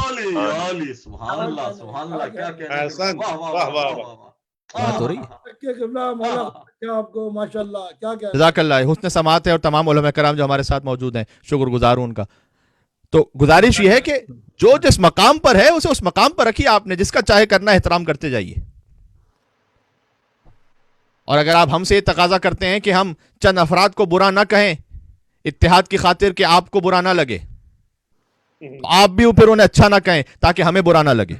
علی, سبحان اللہ, سبحان اللہ, کیا کہنے, احسن, واہ واہ واہ, بات ہو رہی آپ کو ماشاءاللہ, کیا کہہ. جزاک اللہ, حسن سماعت ہے, اور تمام علماء کرام جو ہمارے ساتھ موجود ہیں شکر گزار ہوں ان کا. تو گزارش یہ ہے کہ جو جس مقام پر ہے اسے اس مقام پر رکھیے آپ نے, جس کا چاہے کرنا احترام کرتے جائیے. اور اگر آپ ہم سے یہ تقاضا کرتے ہیں کہ ہم چند افراد کو برا نہ کہیں اتحاد کی خاطر کہ آپ کو برا نہ لگے, تو آپ بھی پھر انہیں اچھا نہ کہیں تاکہ ہمیں برا نہ لگے.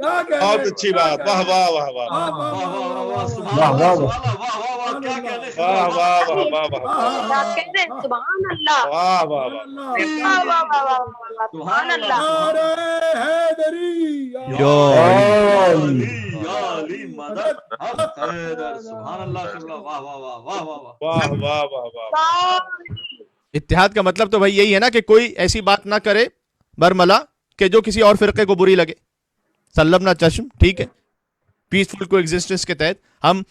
بہت اچھی بات, واہ واہ واہ واہ, واہ واہ واہ واہ واہ, سبحان اللہ, واہ واہ واہ, سبحان اللہ, واہ واہ واہ. اتحاد کا مطلب تو بھائی یہی ہے نا کہ کوئی ایسی بات نہ کرے برملا کہ جو کسی اور فرقے کو بری لگے. سلم نہ چشم, ٹھیک ہے, پیسفل کو ایگزسٹنس کے تحت ہم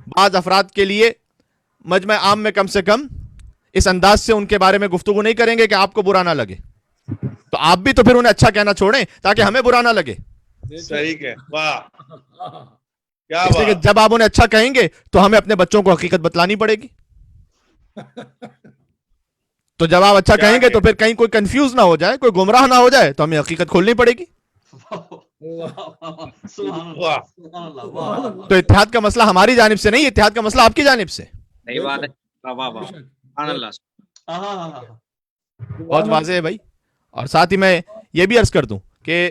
بعض افراد کے لیے مجمع عام میں کم سے کم اس انداز سے ان کے بارے میں گفتگو نہیں کریں گے کہ آپ کو برا نہ لگے. تو آپ بھی تو پھر انہیں اچھا کہنا چھوڑیں تاکہ ہمیں برا نہ لگے. صحیح ہے, واہ, کیا اس لیے کہ بات. جب آپ انہیں اچھا کہیں گے تو ہمیں اپنے بچوں کو حقیقت بتلانی پڑے گی. تو جب آپ اچھا کہیں گے تو پھر کہیں کوئی کنفیوز نہ ہو جائے, کوئی گمراہ نہ ہو جائے, تو ہمیں حقیقت کھولنی پڑے گی. تو اتحاد کا مسئلہ ہماری جانب سے نہیں, اتحاد کا مسئلہ آپ کی جانب سے. صحیح بات ہے, واہ واہ, سبحان اللہ. بہت واضح ہے بھائی. اور ساتھ ہی میں یہ بھی عرض کر دوں کہ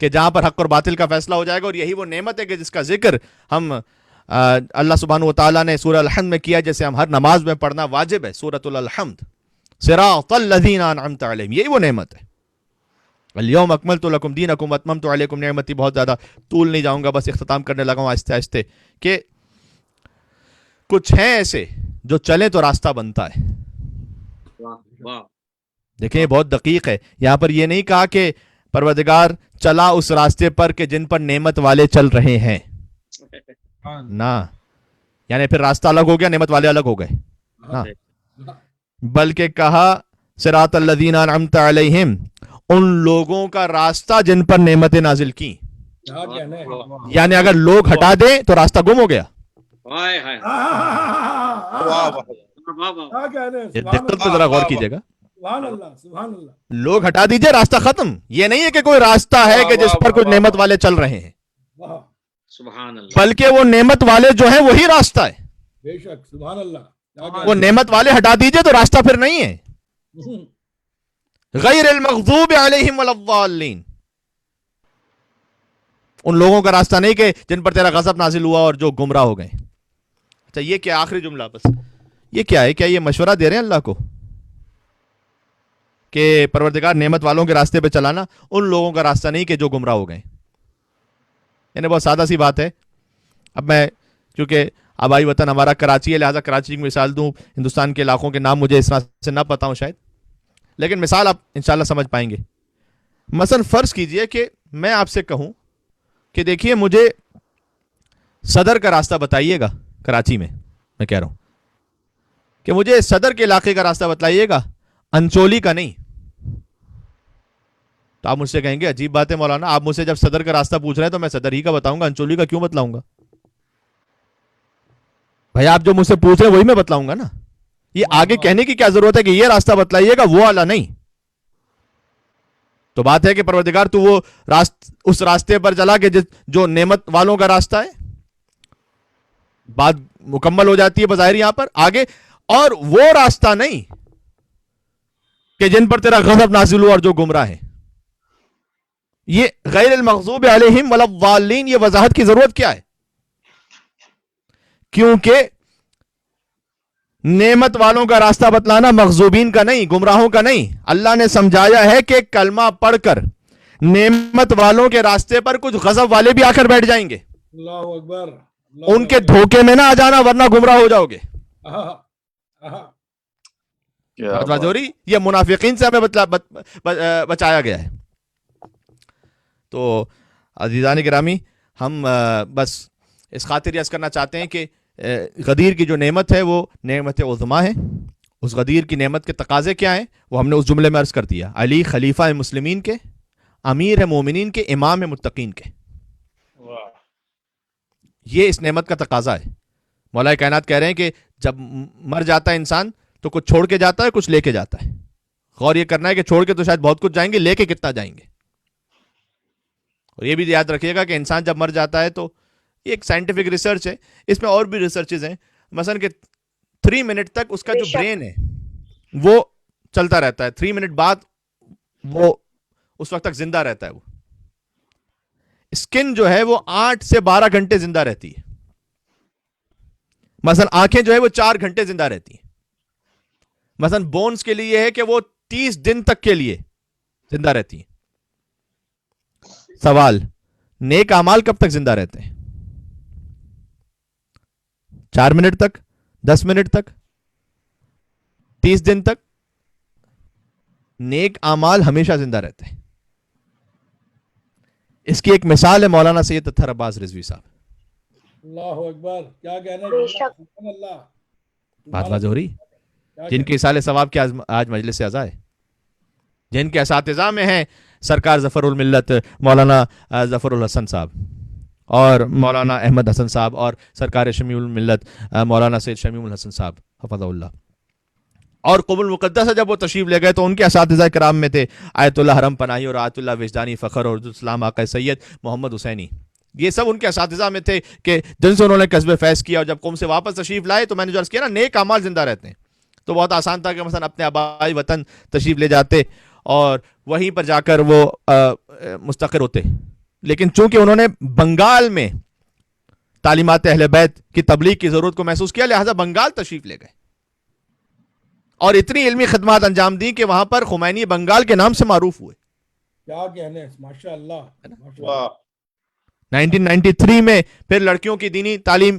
کہ جہاں پر حق اور باطل کا فیصلہ ہو جائے گا. اور یہی وہ نعمت ہے کہ جس کا ذکر ہم اللہ سبحانہ و تعالیٰ نے سورہ الحمد میں کیا, جیسے ہم ہر نماز میں پڑھنا واجب ہے, سورۃ الحمد, صراط الذین انعمت علیہم, یہی وہ نعمت ہے. الیوم اکملت لکم دینکم واتممت علیکم نعمتی. بہت زیادہ طول نہیں جاؤں گا, بس اختتام کرنے لگا ہوں آہستہ آہستہ, کہ کچھ ہیں ایسے جو چلیں تو راستہ بنتا ہے. دیکھیں یہ بہت دقیق ہے. یہاں پر یہ نہیں کہا کہ پروردگار چلا اس راستے پر کہ جن پر نعمت والے چل رہے ہیں, نہ, یعنی پھر راستہ الگ ہو گیا, نعمت والے الگ ہو گئے, نہ, بلکہ کہا صراط الذین انعمت علیہم, ان لوگوں کا راستہ جن پر نعمتیں نازل کی. یعنی اگر لوگ ہٹا دیں تو راستہ گم ہو گیا. دقت پہ ذرا غور کیجیے گا. لوگ ہٹا دیجئے, راستہ ختم. یہ نہیں ہے کہ کوئی راستہ ہے کہ جس پر کچھ نعمت والے چل رہے ہیں, بلکہ وہ نعمت والے جو ہیں وہی راستہ ہے. بے شک, سبحان اللہ. وہ نعمت والے ہٹا دیجئے تو راستہ پھر نہیں ہے. غیر المغضوب علیہم ولا الضالین, ان لوگوں کا راستہ نہیں کہ جن پر تیرا غضب نازل ہوا اور جو گمراہ ہو گئے. اچھا یہ کیا آخری جملہ, بس یہ کیا ہے؟ کیا یہ مشورہ دے رہے ہیں اللہ کو کہ پروردگار نعمت والوں کے راستے پہ چلانا, ان لوگوں کا راستہ نہیں کہ جو گمراہ ہو گئے. یعنی بہت سادہ سی بات ہے. اب میں کیونکہ آبائی وطن ہمارا کراچی ہے, لہٰذا کراچی کی مثال دوں. ہندوستان کے علاقوں کے نام مجھے اس طرح سے نہ پتا ہوں شاید, لیکن مثال آپ انشاءاللہ سمجھ پائیں گے. مثلا فرض کیجئے کہ میں آپ سے کہوں کہ دیکھیے مجھے صدر کا راستہ بتائیے گا کراچی میں کہہ رہا ہوں کہ مجھے صدر کے علاقے کا راستہ بتائیے گا, انچولی کا نہیں. تو آپ مجھ سے کہیں گے عجیب بات ہے مولانا, آپ مجھ سے جب صدر کا راستہ پوچھ رہے ہیں تو میں صدر ہی کا بتاؤں گا, انچولی کا کیوں بتلاؤں گا؟ بھائی آپ جو مجھ سے پوچھ رہے ہیں وہی میں بتلاؤں گا نا. یہ آگے کہنے کی کیا ضرورت ہے کہ یہ راستہ بتلائیے گا, وہ والا نہیں. تو بات ہے کہ پروردگار تو وہ اس راستے پر چلا کہ جو نعمت والوں کا راستہ ہے. بات مکمل ہو جاتی ہے بظاہر یہاں پر آگے, اور وہ راستہ نہیں کہ جن پر تیرا غضب نازل ہوا اور جو گمراہ ہیں. یہ غیر المغضوب علیہم ولا الضالین, یہ وضاحت کی ضرورت کیا ہے؟ کیونکہ نعمت والوں کا راستہ بتلانا مغضوبین کا نہیں, گمراہوں کا نہیں. اللہ نے سمجھایا ہے کہ کلمہ پڑھ کر نعمت والوں کے راستے پر کچھ غضب والے بھی آ کر بیٹھ جائیں گے. اللہ اکبر. ان کے دھوکے میں نہ آ جانا ورنہ گمراہ ہو جاؤ گے. یہ منافقین سے ہمیں بچایا گیا ہے. تو عزیزان گرامی, ہم بس اس خاطر عرض کرنا چاہتے ہیں کہ غدیر کی جو نعمت ہے وہ نعمت عظمیٰ ہے. اس غدیر کی نعمت کے تقاضے کیا ہیں وہ ہم نے اس جملے میں عرض کر دیا. علی خلیفہ مسلمین کے, امیر ہے مومنین کے, امام ہے متقین کے. یہ اس نعمت کا تقاضا ہے. مولا کائنات کہہ رہے ہیں کہ جب مر جاتا ہے انسان تو کچھ چھوڑ کے جاتا ہے, کچھ لے کے جاتا ہے. غور یہ کرنا ہے کہ چھوڑ کے تو شاید بہت کچھ جائیں گے, لے کے کتنا جائیں گے. اور یہ بھی یاد رکھیے گا کہ انسان جب مر جاتا ہے تو یہ ایک سائنٹیفک ریسرچ ہے, اس میں اور بھی ریسرچز ہیں. مثلا کہ 3 منٹ تک اس کا جو برین ہے وہ چلتا رہتا ہے, 3 منٹ بعد وہ اس وقت تک زندہ رہتا ہے. وہ اسکن جو ہے وہ 8 سے 12 گھنٹے زندہ رہتی ہے. مثلا آنکھیں جو ہے وہ 4 گھنٹے زندہ رہتی ہیں. مثلا بونز کے لیے ہے کہ وہ 30 دن تک کے لیے زندہ رہتی ہیں. سوال, نیک اعمال کب تک زندہ رہتے ہیں؟ 4 منٹ تک, 10 منٹ تک, 30 دن تک؟ نیک اعمال ہمیشہ زندہ رہتے ہیں. اس کی ایک مثال ہے مولانا سید اطہر عباس رضوی صاحب. اللہ اکبر, کیا کہنا ہے. بات واضح ہو رہی, جن کے اصال ثواب کے آج مجلس اعزا ہے, جن کے اساتذہ میں ہیں سرکار ظفر الملت مولانا ظفر الحسن صاحب اور مولانا احمد حسن صاحب اور سرکار شمیع الملت مولانا سید شمیع الحسن صاحب حفظہ اللہ. اور قبول المقدس جب وہ تشریف لے گئے تو ان کے اساتذہ کرام میں تھے آیت اللہ حرم پناہی اور آیت اللہ وجدانی فخر اور اسلام آقا سید محمد حسینی. یہ سب ان کے اساتذہ میں تھے کہ جن سے انہوں نے قصب فیض کیا. اور جب قوم سے واپس تشریف لائے تو میں نے جو عرض کیا نا نیک اعمال زندہ رہتے ہیں, تو بہت آسان تھا کہ مثلا اپنے آبائی وطن تشریف لے جاتے اور وہیں پر جا کر وہ مستقر ہوتے. لیکن چونکہ انہوں نے بنگال میں تعلیمات اہل بیت کی تبلیغ کی ضرورت کو محسوس کیا، لہذا بنگال تشریف لے گئے اور اتنی علمی خدمات انجام دی کہ وہاں پر خمینی بنگال کے نام سے معروف ہوئے. کیا کہنے، ماشاء اللہ. 1993 میں پھر لڑکیوں کی دینی تعلیم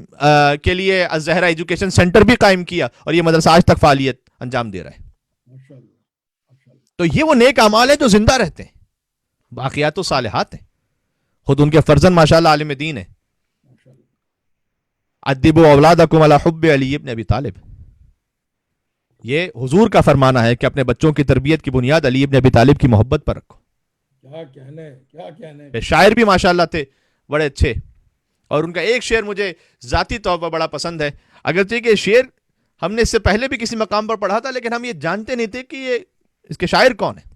کے لیے الزہرا ایجوکیشن سینٹر بھی قائم کیا اور یہ مدرسہ آج تک فعالیت انجام دے رہا ہے. تو یہ وہ نیک اعمال ہیں جو زندہ رہتے ہیں، باقیات و صالحات ہیں. خود ان کے فرزند ماشاءاللہ عالم دین ہیں. ادبوا اولادکم علی حب علی ابن ابی طالب، یہ حضور کا فرمانا ہے کہ اپنے بچوں کی تربیت کی بنیاد علی ابن ابی طالب کی محبت پر رکھو. کیا کہنے، کیا کہنے. شاعر بھی ماشاءاللہ تھے بڑے اچھے، اور ان کا ایک شعر مجھے ذاتی طور پر بڑا پسند ہے. اگرچہ کہ شعر ہم نے اس سے پہلے بھی کسی مقام پر پڑھا تھا، لیکن ہم یہ جانتے نہیں تھے کہ یہ اس کے شاعر کون ہیں،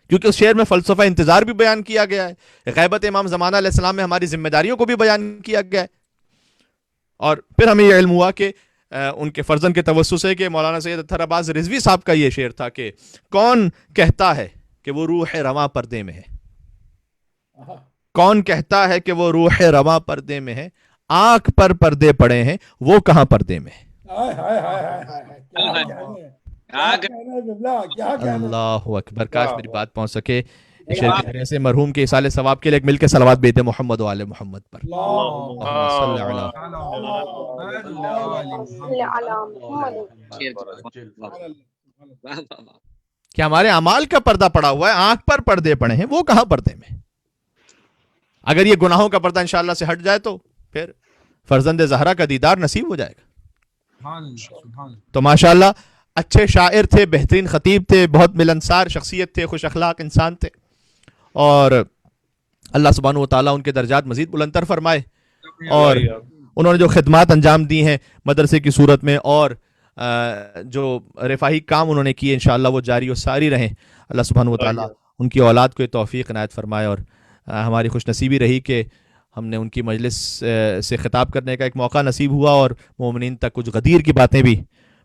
کیونکہ اس شعر میں فلسفہ انتظار بھی بیان کیا گیا ہے، غیبت امام زمانہ علیہ السلام میں ہماری ذمہ داریوں کو بھی بیان کیا گیا ہے. اور پھر ہمیں یہ علم ہوا کہ ان کے فرزند کے توسط سے کہ مولانا سید اطہر عباس رضوی صاحب کا یہ شعر تھا کہ کون کہتا ہے کہ وہ روح رواں پردے میں ہے، کون کہتا ہے کہ وہ روح رواں پردے میں ہے، آنکھ پر پردے پڑے ہیں وہ کہاں پردے میں ہے. اللہ اکبر، کاش میری بات پہنچ سکے. شعر کی طرح سے مرحوم کے اصال ثواب کے لیے مل کے صلوات بھیجتے محمد و آل محمد پر. کہ ہمارے اعمال کا پردہ پڑا ہوا ہے، آنکھ پر پردے پڑے ہیں وہ کہاں پردے میں. اگر یہ گناہوں کا پردہ انشاءاللہ سے ہٹ جائے تو پھر فرزند زہرا کا دیدار نصیب ہو جائے گا. تو ماشاءاللہ اچھے شاعر تھے، بہترین خطیب تھے، بہت ملنسار شخصیت تھے، خوش اخلاق انسان تھے، اور اللہ سبحانہ و تعالیٰ ان کے درجات مزید بلندتر فرمائے. اور انہوں نے جو خدمات انجام دی ہیں مدرسے کی صورت میں اور جو رفاہی کام انہوں نے کیے انشاءاللہ وہ جاری و ساری رہیں. اللہ سبحانہ و تعالیٰ ان کی اولاد کو توفیق عنایت فرمائے. اور ہماری خوش نصیبی رہی کہ ہم نے ان کی مجلس سے خطاب کرنے کا ایک موقع نصیب ہوا اور مومنین تک کچھ غدیر کی باتیں بھی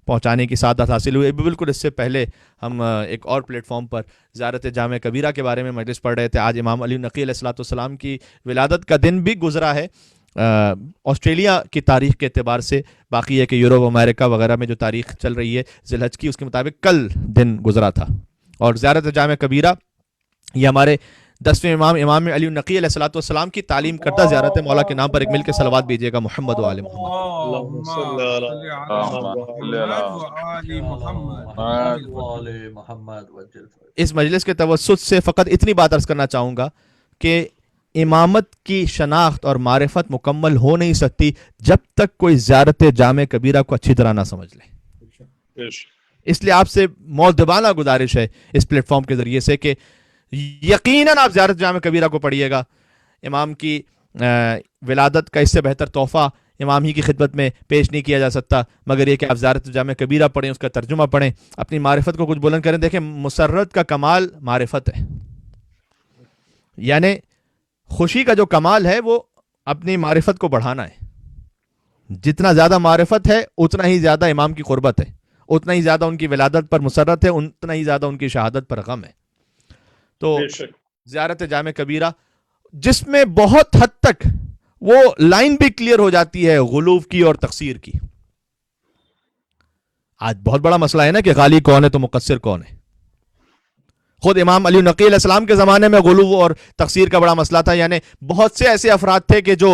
پہنچانے کی سعادت حاصل ہوئی. بالکل اس سے پہلے ہم ایک اور پلیٹ فارم پر زیارت جامع کبیرہ کے بارے میں مجلس پڑھ رہے تھے. آج امام علی نقی علیہ الصلوۃ والسلام کی ولادت کا دن بھی گزرا ہے آسٹریلیا کی تاریخ کے اعتبار سے. باقی ہے کہ یورپ امریکہ وغیرہ میں جو تاریخ چل رہی ہے ذی الحج کی، اس کے مطابق کل دن گزرا تھا. اور زیارت جامع کبیرہ یہ ہمارے 10ویں امام علی نقی علیہ الصلوۃ والسلام کی تعلیم کردہ زیارت مولا کے نام پر ایک مل کے صلوات بھیجیے گا محمد و آل محمد. اس مجلس کے توسط سے فقط اتنی بات عرض کرنا چاہوں گا کہ امامت کی شناخت اور معرفت مکمل ہو نہیں سکتی جب تک کوئی زیارت جامع کبیرہ کو اچھی طرح نہ سمجھ لے. اس لیے آپ سے مؤدبانہ گزارش ہے اس پلیٹ فارم کے ذریعے سے کہ یقیناً آپ زیارت جامع کبیرہ کو پڑھیے گا. امام کی ولادت کا اس سے بہتر تحفہ امام ہی کی خدمت میں پیش نہیں کیا جا سکتا مگر یہ کہ آپ زیارت جامع کبیرہ پڑھیں، اس کا ترجمہ پڑھیں، اپنی معرفت کو کچھ بلند کریں. دیکھیں مسرت کا کمال معرفت ہے، یعنی خوشی کا جو کمال ہے وہ اپنی معرفت کو بڑھانا ہے. جتنا زیادہ معرفت ہے اتنا ہی زیادہ امام کی قربت ہے، اتنا ہی زیادہ ان کی ولادت پر مسرت ہے، اتنا ہی زیادہ ان کی شہادت پر غم ہے. تو زیارت جامع کبیرہ جس میں بہت حد تک وہ لائن بھی کلیئر ہو جاتی ہے غلو کی اور تقصیر کی. آج بہت بڑا مسئلہ ہے نا کہ غالی کون ہے تو مقصر کون ہے. خود امام علی نقی علیہ السلام کے زمانے میں غلو اور تقصیر کا بڑا مسئلہ تھا، یعنی بہت سے ایسے افراد تھے کہ جو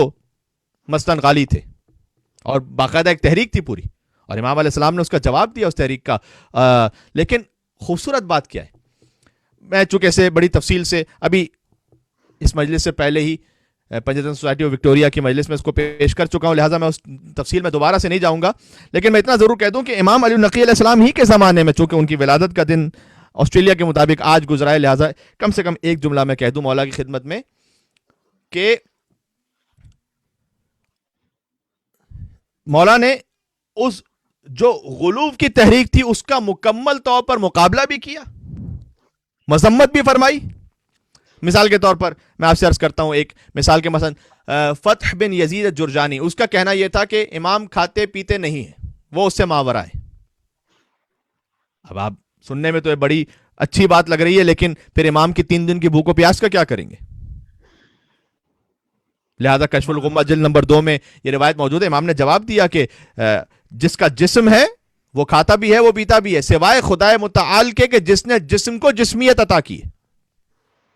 مثلاً غالی تھے اور باقاعدہ ایک تحریک تھی پوری، اور امام علیہ السلام نے اس کا جواب دیا اس تحریک کا. لیکن خوبصورت بات کیا ہے، میں چونکہ اسے بڑی تفصیل سے ابھی اس مجلس سے پہلے ہی پنجتن سوسائٹی آف وکٹوریا کی مجلس میں اس کو پیش کر چکا ہوں، لہٰذا میں اس تفصیل میں دوبارہ سے نہیں جاؤں گا. لیکن میں اتنا ضرور کہہ دوں کہ امام علی نقی علیہ السلام ہی کے زمانے میں چونکہ ان کی ولادت کا دن آسٹریلیا کے مطابق آج گزرا ہے، لہٰذا کم سے کم ایک جملہ میں کہہ دوں مولا کی خدمت میں کہ مولا نے اس جو غلو کی تحریک تھی اس کا مکمل طور پر مقابلہ بھی کیا، مذمت بھی فرمائی. مثال کے طور پر میں آپ سے عرض کرتا ہوں ایک مثال کے مثلا فتح بن یزید جرجانی، اس کا کہنا یہ تھا کہ امام کھاتے پیتے نہیں ہیں، وہ اس سے ماورا ہے. اب آپ سننے میں تو یہ بڑی اچھی بات لگ رہی ہے، لیکن پھر امام کی 3 دن کی بھوک و پیاس کا کیا کریں گے؟ لہذا کشف الغمہ جلد نمبر 2 میں یہ روایت موجود ہے. امام نے جواب دیا کہ جس کا جسم ہے وہ کھاتا بھی ہے وہ پیتا بھی ہے، سوائے خدائے متعال کے کہ جس نے جسم کو جسمیت عطا کی ہے،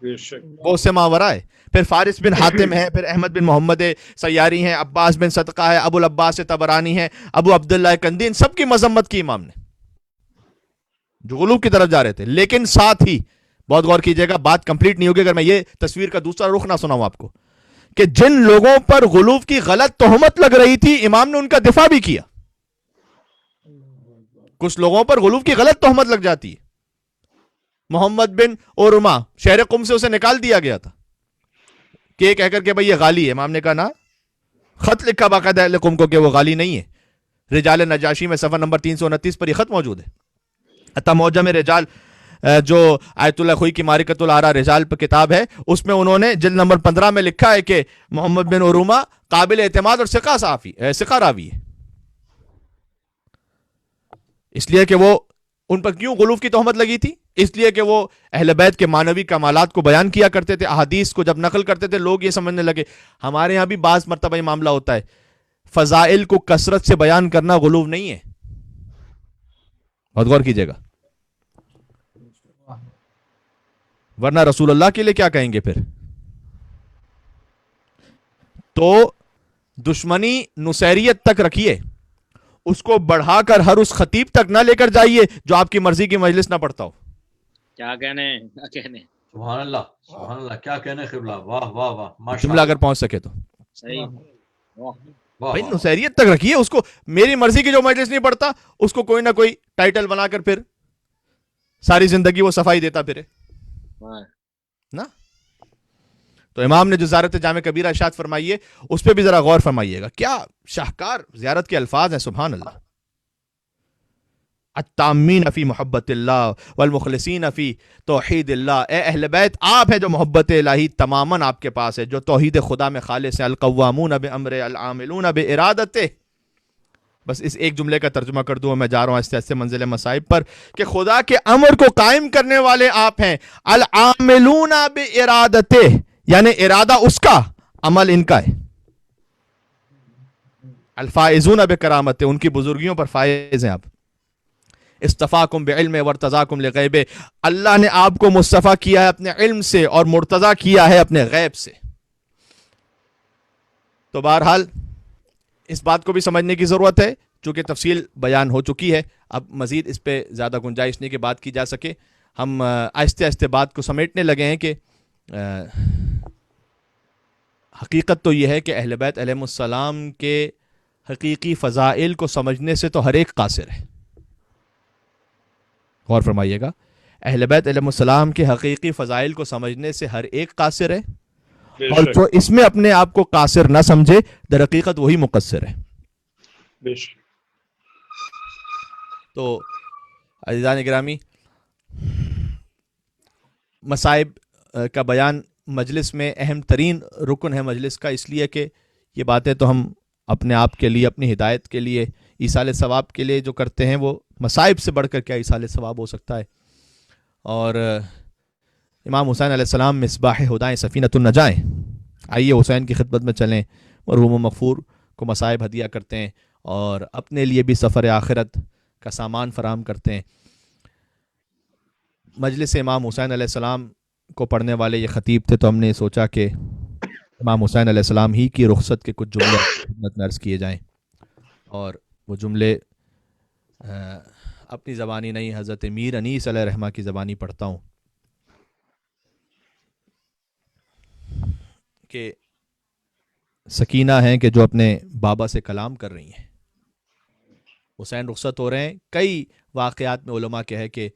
وہ اس سے ماورا ہے. پھر فارس بن حاتم ہے، پھر احمد بن محمد سیاری ہیں، عباس بن صدقہ ہے، ابو العباس طبرانی ہے، ابو عبداللہ کندی، ان سب کی مذمت کی امام نے جو غلو کی طرف جا رہے تھے. لیکن ساتھ ہی بہت غور کیجئے گا، بات کمپلیٹ نہیں ہوگی اگر میں یہ تصویر کا دوسرا رخ نہ سناؤں آپ کو، کہ جن لوگوں پر غلو کی غلط تہمت لگ رہی تھی امام نے ان کا دفاع بھی کیا. کچھ لوگوں پر غلو کی غلط تہمت لگ جاتی ہے. محمد بن اورما شہر قم سے اسے نکال دیا گیا تھا کہ کہہ کر کے بھئی یہ غالی ہے. امام نے کہا نا، خط لکھا باقاعدہ اہل قم کو کہ وہ غالی نہیں ہے. رجال نجاشی میں صفحہ نمبر 329 پر یہ خط موجود ہے. حتی معجم رجال جو آیت اللہ خوئی کی معرکۃ الآراء رجال پر کتاب ہے، اس میں انہوں نے جلد نمبر 15 میں لکھا ہے کہ محمد بن اورما قابل اعتماد اور ثقہ راوی ہے. اس لیے کہ وہ ان پر کیوں غلو کی تہمت لگی تھی؟ اس لیے کہ وہ اہل بیت کے معنوی کمالات کو بیان کیا کرتے تھے. احادیث کو جب نقل کرتے تھے لوگ یہ سمجھنے لگے. ہمارے ہاں بھی بعض مرتبہ یہ معاملہ ہوتا ہے، فضائل کو کثرت سے بیان کرنا غلو نہیں ہے. بہت غور کیجئے گا، ورنہ رسول اللہ کے لیے کیا کہیں گے پھر؟ تو دشمنی نصیریت تک رکھیے، اس کو بڑھا کر ہر اس خطیب تک نہ لے کر جائیے جو آپ کی مرضی کی مجلس نہ پڑھتا ہو. کیا کہنے سبحان اللہ کیا کہنے قبلہ، واہ واہ واہ، جملہ اگر پہنچ سکے تو صحیح. بھائی نصیریت تک رکھیے، اس کو میری مرضی کی جو مجلس نہیں پڑھتا اس کو کوئی نہ کوئی ٹائٹل بنا کر پھر ساری زندگی وہ صفائی دیتا پھرے نا. تو امام نے جو زیارت جامع کبیرہ ارشاد فرمائیے اس پہ بھی ذرا غور فرمائیے گا. کیا شاہکار زیارت کے الفاظ ہیں، سبحان اللہ. التامین فی محبت اللہ والمخلصین فی توحید اللہ. اے اہل بیت، آپ ہیں جو محبت الہی تماماً آپ کے پاس ہے، جو توحید خدا میں خالص ہیں. القوامون بامر العاملون بارادتہ. بس اس ایک جملے کا ترجمہ کر دوں، میں جا رہا ہوں ایسے ایسے منزل مصائب پر، کہ خدا کے امر کو قائم کرنے والے آپ ہیں. العاملون بارادتہ، یعنی ارادہ اس کا، عمل ان کا ہے. الفائزون بکرامتہ، ان کی بزرگیوں پر فائز ہیں آپ. استفاکم بعلم وارتضاکم لغیبہ، اللہ نے آپ کو مصطفیٰ کیا ہے اپنے علم سے اور مرتضی کیا ہے اپنے غیب سے. تو بہرحال اس بات کو بھی سمجھنے کی ضرورت ہے، چونکہ تفصیل بیان ہو چکی ہے، اب مزید اس پہ زیادہ گنجائش نہیں کہ بات کی جا سکے. ہم آہستہ آہستہ بات کو سمیٹنے لگے ہیں کہ حقیقت تو یہ ہے کہ اہل بیت علیہ السلام کے حقیقی فضائل کو سمجھنے سے تو ہر ایک قاصر ہے. غور فرمائیے گا، اہل بیت علیہ السلام کے حقیقی فضائل کو سمجھنے سے ہر ایک قاصر ہے، اور جو اس میں اپنے آپ کو قاصر نہ سمجھے در حقیقت وہی مقصر ہے. تو عزیزان گرامی، مصائب کا بیان مجلس میں اہم ترین رکن ہے مجلس کا، اس لیے کہ یہ باتیں تو ہم اپنے آپ کے لیے، اپنی ہدایت کے لیے، ایصال ثواب کے لیے جو کرتے ہیں، وہ مصائب سے بڑھ کر کیا ایصال ثواب ہو سکتا ہے. اور امام حسین علیہ السلام مصباح ہدائیں سفینۃ النجائیں. آئیے حسین کی خدمت میں چلیں، مرحوم و مغفور کو مصائب ہدیہ کرتے ہیں اور اپنے لیے بھی سفر آخرت کا سامان فراہم کرتے ہیں. مجلس امام حسین علیہ السلام کو پڑھنے والے یہ خطیب تھے، تو ہم نے سوچا کہ امام حسین علیہ السلام ہی کی رخصت کے کچھ جملے خدمت میں عرض کیے جائیں. اور وہ جملے اپنی زبانی نہیں، حضرت میر انیس علیہ الرحمہ کی زبانی پڑھتا ہوں کہ سکینہ ہیں کہ جو اپنے بابا سے کلام کر رہی ہیں. حسین رخصت ہو رہے ہیں. کئی واقعات میں علماء کے ہے کہ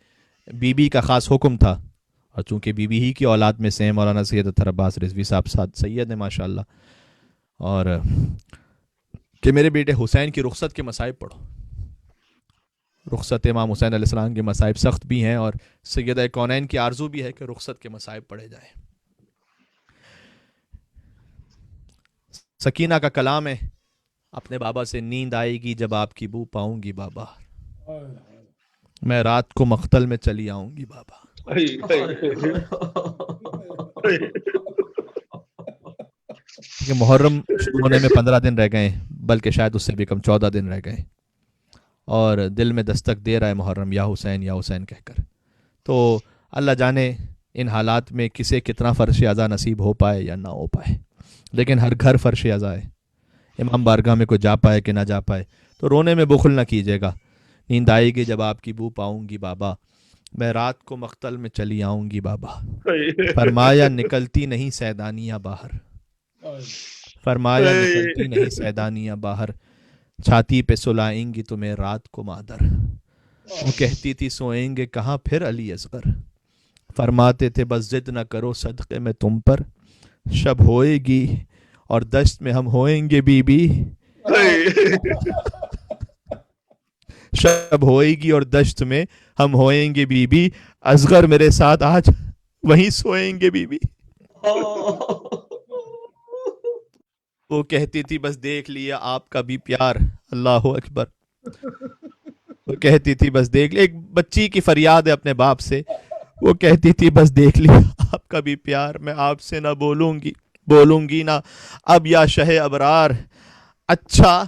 بی بی کا خاص حکم تھا، اور چونکہ بی بی ہی کی اولاد میں سے مولانا سید اطہر عباس رضوی صاحب سید ہیں ماشاءاللہ، اور کہ میرے بیٹے حسین کی رخصت کے مصائب پڑھو. رخصت امام حسین علیہ السلام کے مصائب سخت بھی ہیں، اور سیدہ کونین کی آرزو بھی ہے کہ رخصت کے مصائب پڑھے جائیں. سکینہ کا کلام ہے، اپنے بابا سے نیند آئے گی جب آپ کی بو پاؤں گی بابا، میں رات کو مقتل میں چلی آؤں گی بابا. کہ محرم شروع ہونے میں 15 دن رہ گئے، بلکہ شاید اس سے بھی کم 14 دن رہ گئے، اور دل میں دستک دے رہا ہے محرم یا حسین کہہ کر. تو اللہ جانے ان حالات میں کسے کتنا فرش ازا نصیب ہو پائے یا نہ ہو پائے، لیکن ہر گھر فرش ازا ہے. امام بارگاہ میں کوئی جا پائے کہ نہ جا پائے تو رونے میں بخل نہ کیجیے گا. نیند آئے گی جب آپ کی بو پاؤں گی بابا، میں رات کو مقتل میں چلی آؤں گی بابا. فرمایا نکلتی نہیں سیدانیاں باہر، فرمایا نکلتی نہیں سیدانیاں باہر، چھاتی پہ سلائیں گی تمہیں رات کو مادر. وہ کہتی تھی سوئیں گے کہاں پھر علی اصغر، فرماتے تھے بس ضد نہ کرو صدقے میں تم پر، شب ہوئے گی اور دشت میں ہم ہوئیں گے بی بی، شب ہوئے گی اور دشت میں ہم ہوئیں گے بی بی، اصغر میرے ساتھ آج وہیں سوئیں گے بی بی. وہ کہتی تھی بس دیکھ لیا آپ کا بھی پیار، اللہ اکبر. وہ کہتی تھی بس دیکھ لیا، ایک بچی کی فریاد ہے اپنے باپ سے. وہ کہتی تھی بس دیکھ لیا آپ کا بھی پیار، میں آپ سے نہ بولوں گی نہ اب یا شہ ابرار. اچھا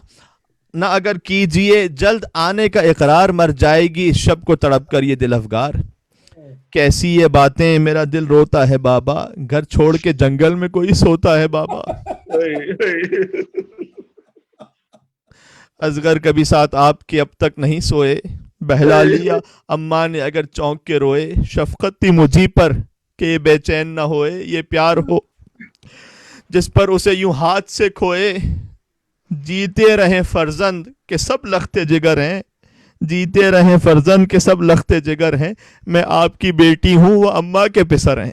نہ اگر کیجئے جلد آنے کا اقرار، مر جائے گی اس شب کو تڑپ کر یہ دل افگار. کیسی یہ باتیں میرا دل روتا ہے بابا، گھر چھوڑ کے جنگل میں کوئی سوتا ہے بابا. اصغر کبھی ساتھ آپ کے اب تک نہیں سوئے، بہلا لیا اماں نے اگر چونک کے روئے. شفقت تھی مجھی پر کہ یہ بے چین نہ ہوئے، یہ پیار ہو جس پر اسے یوں ہاتھ سے کھوئے. جیتے رہیں فرزند کے سب لختے جگر ہیں، جیتے رہیں فرزند کے سب لختے جگر ہیں، میں آپ کی بیٹی ہوں وہ اماں کے پسر ہیں.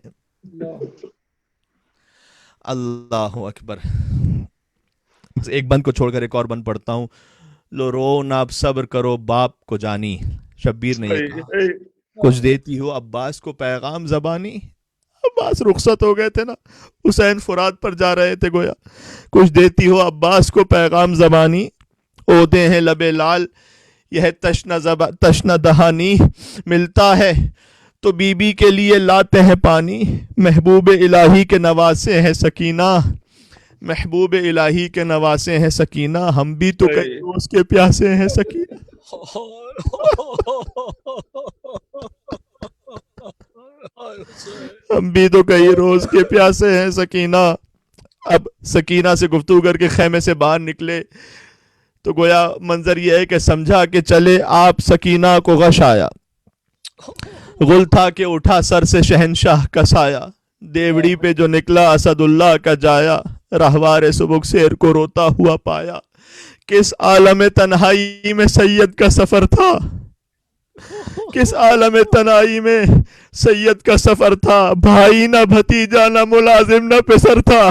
اللہ اکبر. ایک بند کو چھوڑ کر ایک اور بند پڑھتا ہوں. لو رو نہ اب صبر کرو باپ کو جانی، شبیر نے یہ کہا. کچھ دیتی ہو عباس کو پیغام زبانی. عباس رخصت ہو گئے تھے نا، حسین فرات پر جا رہے تھے گویا. کچھ دیتی ہو عباس کو پیغام زبانی، عہدے ہیں لبے لال یہ ہے تشنہ دہانی. ملتا ہے تو بی بی کے لیے لاتے ہیں پانی، محبوب الہی کے نواسے ہیں سکینہ، محبوب الہی کے نواسے ہیں سکینہ. ہم بھی تو کئی روز کے پیاسے ہیں سکینہ. ہم بھی تو کئی روز کے پیاسے ہیں سکینہ. اب سکینہ سے گفتگو کر کے خیمے سے باہر نکلے تو گویا منظر یہ ہے کہ سمجھا کہ چلے آپ سکینہ کو غش آیا. غل تھا کہ اٹھا سر سے شہنشاہ کا سایہ، دیوڑی پہ جو نکلا اسد اللہ کا جایا، رہوار سبک سیر کو روتا ہوا پایا. کس عالم تنہائی میں سید کا سفر تھا، کس عالم تنہائی میں سید کا سفر تھا، بھائی نہ بھتیجا نہ ملازم نہ پسر تھا.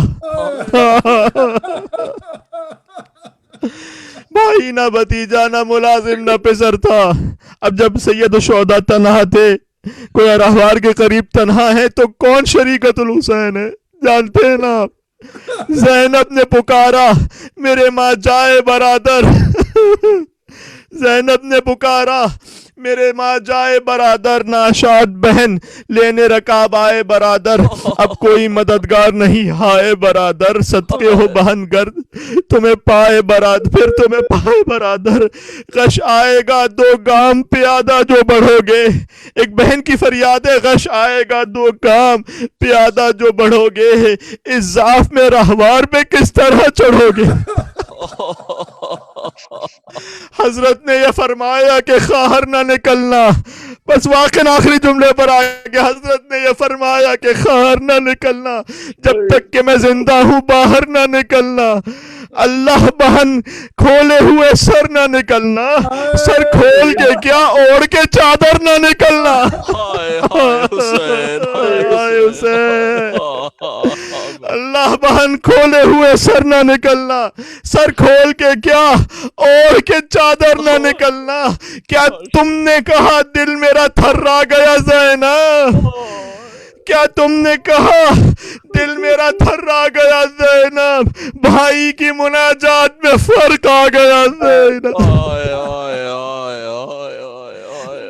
بھائی نہ بھتیجا نہ ملازم نہ پسر تھا. اب جب سید الشہداء تنہا تھے، کوئی رہوار کے قریب تنہا ہے تو کون شریکت الحسین ہے، جانتے ہیں نا آپ. زینب نے پکارا میرے ماں جائے برادر، زینب نے پکارا میرے ماں جائے برادر، ناشاد بہن لینے رکاب آئے برادر. اب کوئی مددگار نہیں ہائے برادر، صدقے ہو بہن گرد تمہیں پائے برادر، پھر تمہیں پائے برادر. غش آئے گا 2 گام پیادہ جو بڑھو گے، ایک بہن کی فریاد ہے، غش آئے گا 2 گام پیادہ جو بڑھو گے، اس ضعف میں رہوار پہ کس طرح چڑھو گے. حضرت نے یہ فرمایا کہ خواہر نہ نکلنا، بس واقعی آخری جملے پر آگے حضرت نے یہ فرمایا کہ خواہر نہ نکلنا، جب تک کہ میں زندہ ہوں باہر نہ نکلنا. اللہ بہن کھولے ہوئے سر نہ نکلنا، سر کھول کے کیا اوڑھ کے چادر نہ نکلنا. اللہ بہن کھولے ہوئے سر نہ نکلنا، سر کھول کے کیا اوڑھ کے چادر نہ نکلنا. کیا تم نے کہا دل میرا تھرا گیا زینب، کیا تم نے کہا دل میرا تھرا گیا زینب، بھائی کی مناجات میں فرق آ گیا زینب.